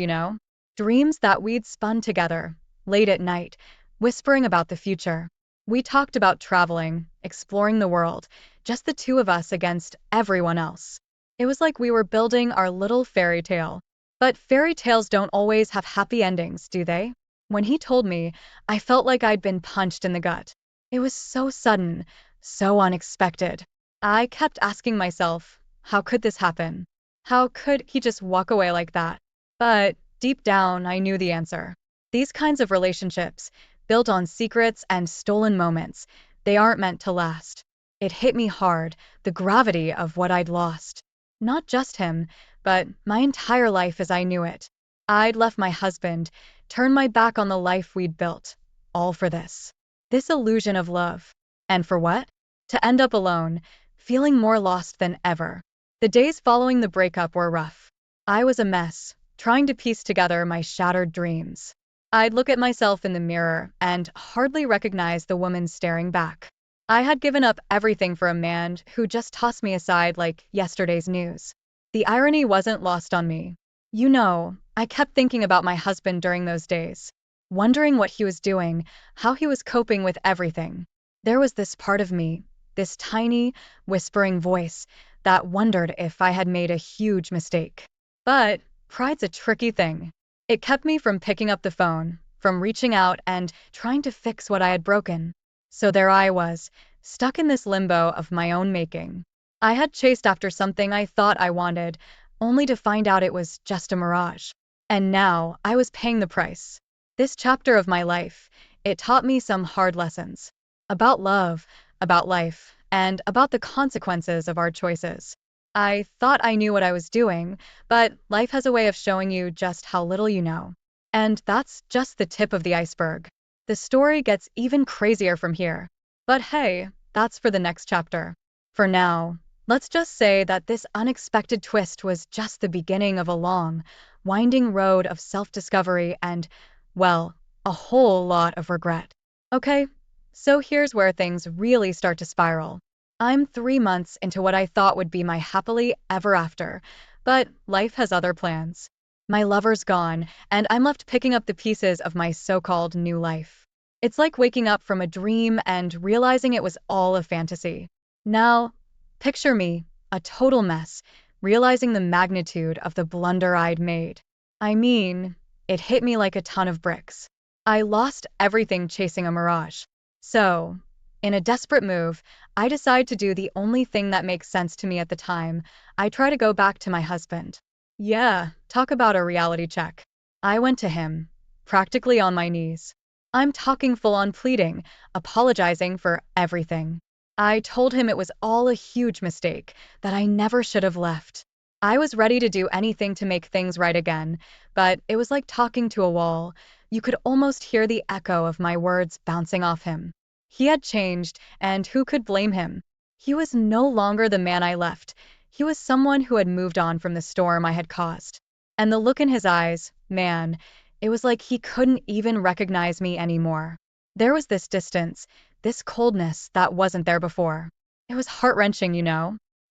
dreams that we'd spun together, late at night, whispering about the future. We talked about traveling, exploring the world, just the two of us against everyone else. It was like we were building our little fairy tale. But fairy tales don't always have happy endings, do they? When he told me, I felt like I'd been punched in the gut. It was so sudden, so unexpected. I kept asking myself, how could this happen? How could he just walk away like that? But deep down, I knew the answer. These kinds of relationships, built on secrets and stolen moments, they aren't meant to last. It hit me hard, the gravity of what I'd lost. Not just him, but my entire life as I knew it. I'd left my husband, turned my back on the life we'd built, all for this. This illusion of love. And for what? To end up alone, feeling more lost than ever. The days following the breakup were rough. I was a mess, trying to piece together my shattered dreams. I'd look at myself in the mirror and hardly recognize the woman staring back. I had given up everything for a man who just tossed me aside like yesterday's news. The irony wasn't lost on me. I kept thinking about my husband during those days, wondering what he was doing, how he was coping with everything. There was this part of me, this tiny, whispering voice, that wondered if I had made a huge mistake. But pride's a tricky thing. It kept me from picking up the phone, from reaching out and trying to fix what I had broken. So there I was, stuck in this limbo of my own making. I had chased after something I thought I wanted, only to find out it was just a mirage. And now I was paying the price. This chapter of my life, it taught me some hard lessons. About love, about life, and about the consequences of our choices. I thought I knew what I was doing, but life has a way of showing you just how little you know. And that's just the tip of the iceberg. The story gets even crazier from here. But hey, that's for the next chapter. For now, let's just say that this unexpected twist was just the beginning of a long, winding road of self-discovery and, well, a whole lot of regret. Okay, so here's where things really start to spiral. I'm 3 months into what I thought would be my happily ever after, but life has other plans. My lover's gone, and I'm left picking up the pieces of my so-called new life. It's like waking up from a dream and realizing it was all a fantasy. Now, picture me, a total mess, realizing the magnitude of the blunder I'd made. I mean, it hit me like a ton of bricks. I lost everything chasing a mirage. So, in a desperate move, I decide to do the only thing that makes sense to me at the time. I try to go back to my husband. Yeah, talk about a reality check. I went to him, practically on my knees. I'm talking full-on pleading, apologizing for everything. I told him it was all a huge mistake, that I never should have left. I was ready to do anything to make things right again, but it was like talking to a wall. You could almost hear the echo of my words bouncing off him. He had changed, and who could blame him? He was no longer the man I left. He was someone who had moved on from the storm I had caused. And the look in his eyes, man, it was like he couldn't even recognize me anymore. There was this distance, this coldness that wasn't there before. It was heart-wrenching,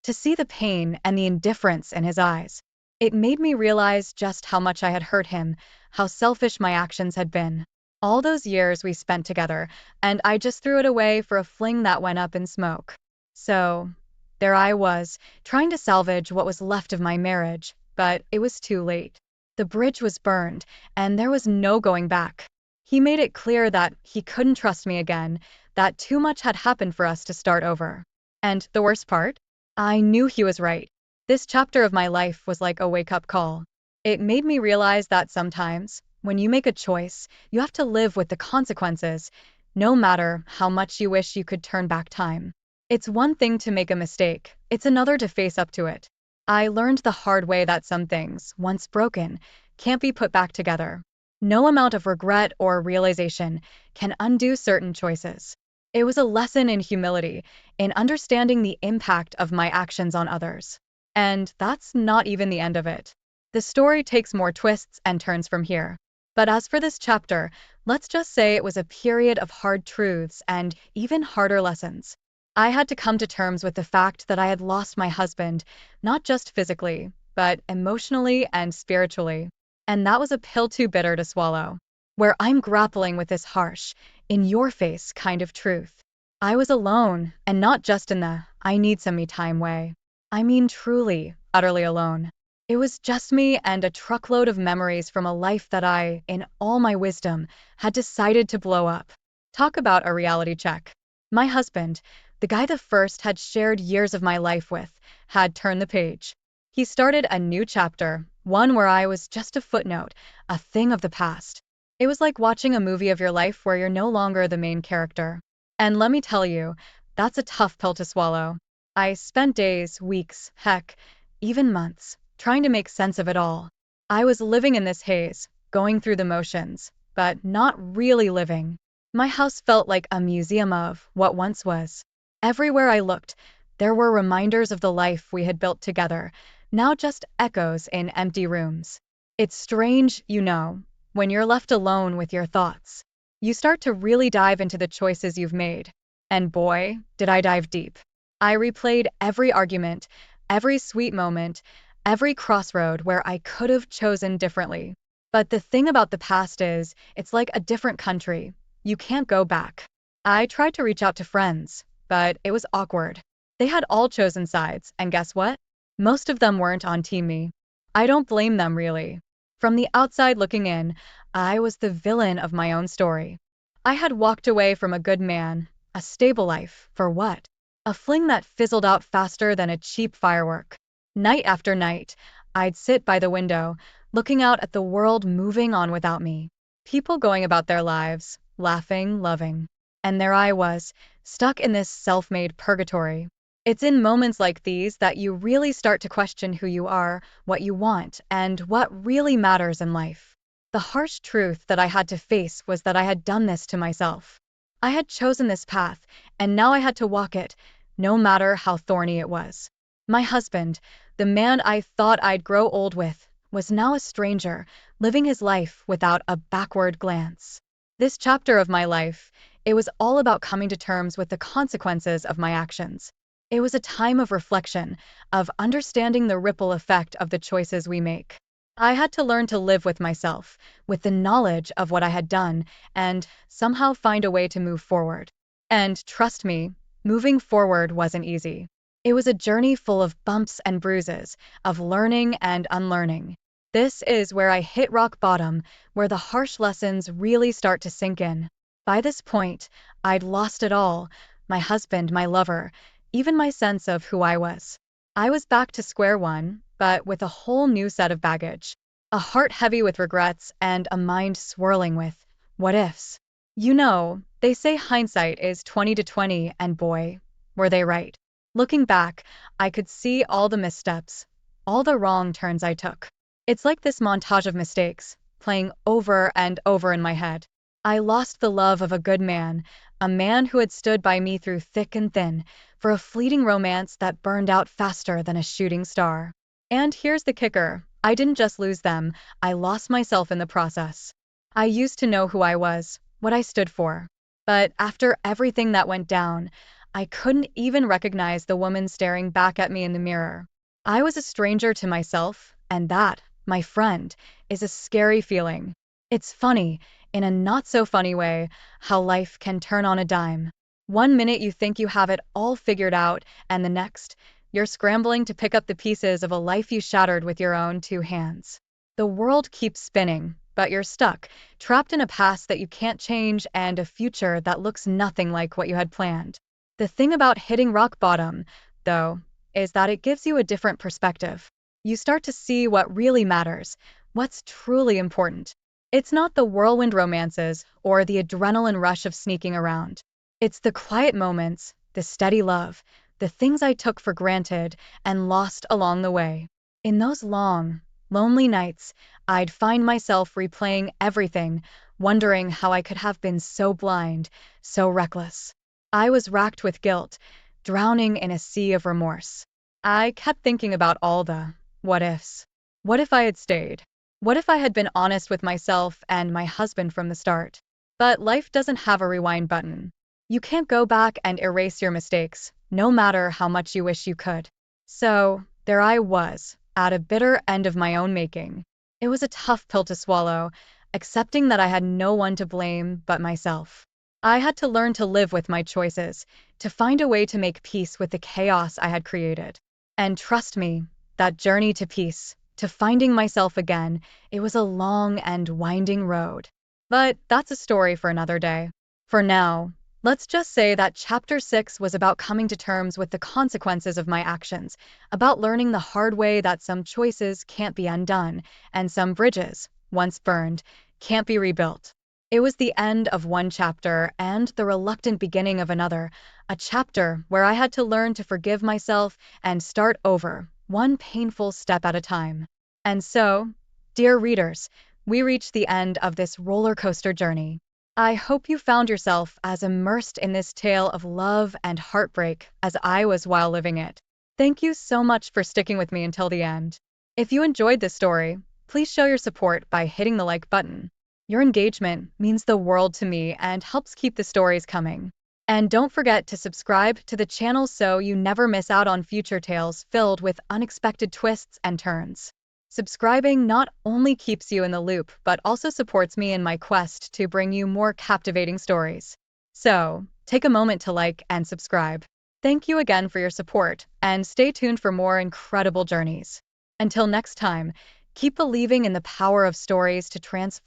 to see the pain and the indifference in his eyes. It made me realize just how much I had hurt him, how selfish my actions had been. All those years we spent together, and I just threw it away for a fling that went up in smoke. So, there I was, trying to salvage what was left of my marriage, but it was too late. The bridge was burned, and there was no going back. He made it clear that he couldn't trust me again, that too much had happened for us to start over. And the worst part? I knew he was right. This chapter of my life was like a wake-up call. It made me realize that sometimes, when you make a choice, you have to live with the consequences, no matter how much you wish you could turn back time. It's one thing to make a mistake, it's another to face up to it. I learned the hard way that some things, once broken, can't be put back together. No amount of regret or realization can undo certain choices. It was a lesson in humility, in understanding the impact of my actions on others. And that's not even the end of it. The story takes more twists and turns from here. But as for this chapter, let's just say it was a period of hard truths and even harder lessons. I had to come to terms with the fact that I had lost my husband, not just physically, but emotionally and spiritually. And that was a pill too bitter to swallow. Where I'm grappling with this harsh, in-your-face kind of truth. I was alone, and not just in the I need some me time way. I mean truly, utterly alone. It was just me and a truckload of memories from a life that I, in all my wisdom, had decided to blow up. Talk about a reality check. My husband, the guy the first had shared years of my life with, had turned the page. He started a new chapter, one where I was just a footnote, a thing of the past. It was like watching a movie of your life where you're no longer the main character. And let me tell you, that's a tough pill to swallow. I spent days, weeks, heck, even months, trying to make sense of it all. I was living in this haze, going through the motions, but not really living. My house felt like a museum of what once was. Everywhere I looked, there were reminders of the life we had built together, now just echoes in empty rooms. It's strange, when you're left alone with your thoughts. You start to really dive into the choices you've made. And boy, did I dive deep. I replayed every argument, every sweet moment, every crossroad where I could have chosen differently. But the thing about the past is, it's like a different country. You can't go back. I tried to reach out to friends, but it was awkward. They had all chosen sides, and guess what? Most of them weren't on team me. I don't blame them, really. From the outside looking in, I was the villain of my own story. I had walked away from a good man, a stable life, for what? A fling that fizzled out faster than a cheap firework. Night after night, I'd sit by the window, looking out at the world moving on without me. People going about their lives, laughing, loving. And there I was, stuck in this self-made purgatory. It's in moments like these that you really start to question who you are, what you want, and what really matters in life. The harsh truth that I had to face was that I had done this to myself. I had chosen this path, and now I had to walk it, no matter how thorny it was. My husband, the man I thought I'd grow old with, was now a stranger, living his life without a backward glance. This chapter of my life, it was all about coming to terms with the consequences of my actions. It was a time of reflection, of understanding the ripple effect of the choices we make. I had to learn to live with myself, with the knowledge of what I had done, and somehow find a way to move forward. And trust me, moving forward wasn't easy. It was a journey full of bumps and bruises, of learning and unlearning. This is where I hit rock bottom, where the harsh lessons really start to sink in. By this point, I'd lost it all, my husband, my lover, even my sense of who I was. I was back to square one, but with a whole new set of baggage. A heart heavy with regrets and a mind swirling with what-ifs. They say hindsight is 20/20, and boy, were they right. Looking back, I could see all the missteps, all the wrong turns I took. It's like this montage of mistakes, playing over and over in my head. I lost the love of a good man, a man who had stood by me through thick and thin, for a fleeting romance that burned out faster than a shooting star. And here's the kicker, I didn't just lose them, I lost myself in the process. I used to know who I was, what I stood for. But after everything that went down, I couldn't even recognize the woman staring back at me in the mirror. I was a stranger to myself, and that, my friend, is a scary feeling. It's funny, in a not so funny way, how life can turn on a dime. One minute you think you have it all figured out, and the next, you're scrambling to pick up the pieces of a life you shattered with your own two hands. The world keeps spinning, but you're stuck, trapped in a past that you can't change and a future that looks nothing like what you had planned. The thing about hitting rock bottom, though, is that it gives you a different perspective. You start to see what really matters, what's truly important. It's not the whirlwind romances or the adrenaline rush of sneaking around. It's the quiet moments, the steady love, the things I took for granted and lost along the way. In those long, lonely nights, I'd find myself replaying everything, wondering how I could have been so blind, so reckless. I was racked with guilt, drowning in a sea of remorse. I kept thinking about all the what ifs. What if I had stayed? What if I had been honest with myself and my husband from the start? But life doesn't have a rewind button. You can't go back and erase your mistakes, no matter how much you wish you could. So, there I was, at a bitter end of my own making. It was a tough pill to swallow, accepting that I had no one to blame but myself. I had to learn to live with my choices, to find a way to make peace with the chaos I had created. And trust me, that journey to peace, to finding myself again, it was a long and winding road. But that's a story for another day. For now, let's just say that Chapter 6 was about coming to terms with the consequences of my actions, about learning the hard way that some choices can't be undone, and some bridges, once burned, can't be rebuilt. It was the end of one chapter and the reluctant beginning of another, a chapter where I had to learn to forgive myself and start over, one painful step at a time. And so, dear readers, we reach the end of this roller coaster journey. I hope you found yourself as immersed in this tale of love and heartbreak as I was while living it. Thank you so much for sticking with me until the end. If you enjoyed this story, please show your support by hitting the like button. Your engagement means the world to me and helps keep the stories coming. And don't forget to subscribe to the channel so you never miss out on future tales filled with unexpected twists and turns. Subscribing not only keeps you in the loop but also supports me in my quest to bring you more captivating stories. So, take a moment to like and subscribe. Thank you again for your support, and stay tuned for more incredible journeys. Until next time, keep believing in the power of stories to transform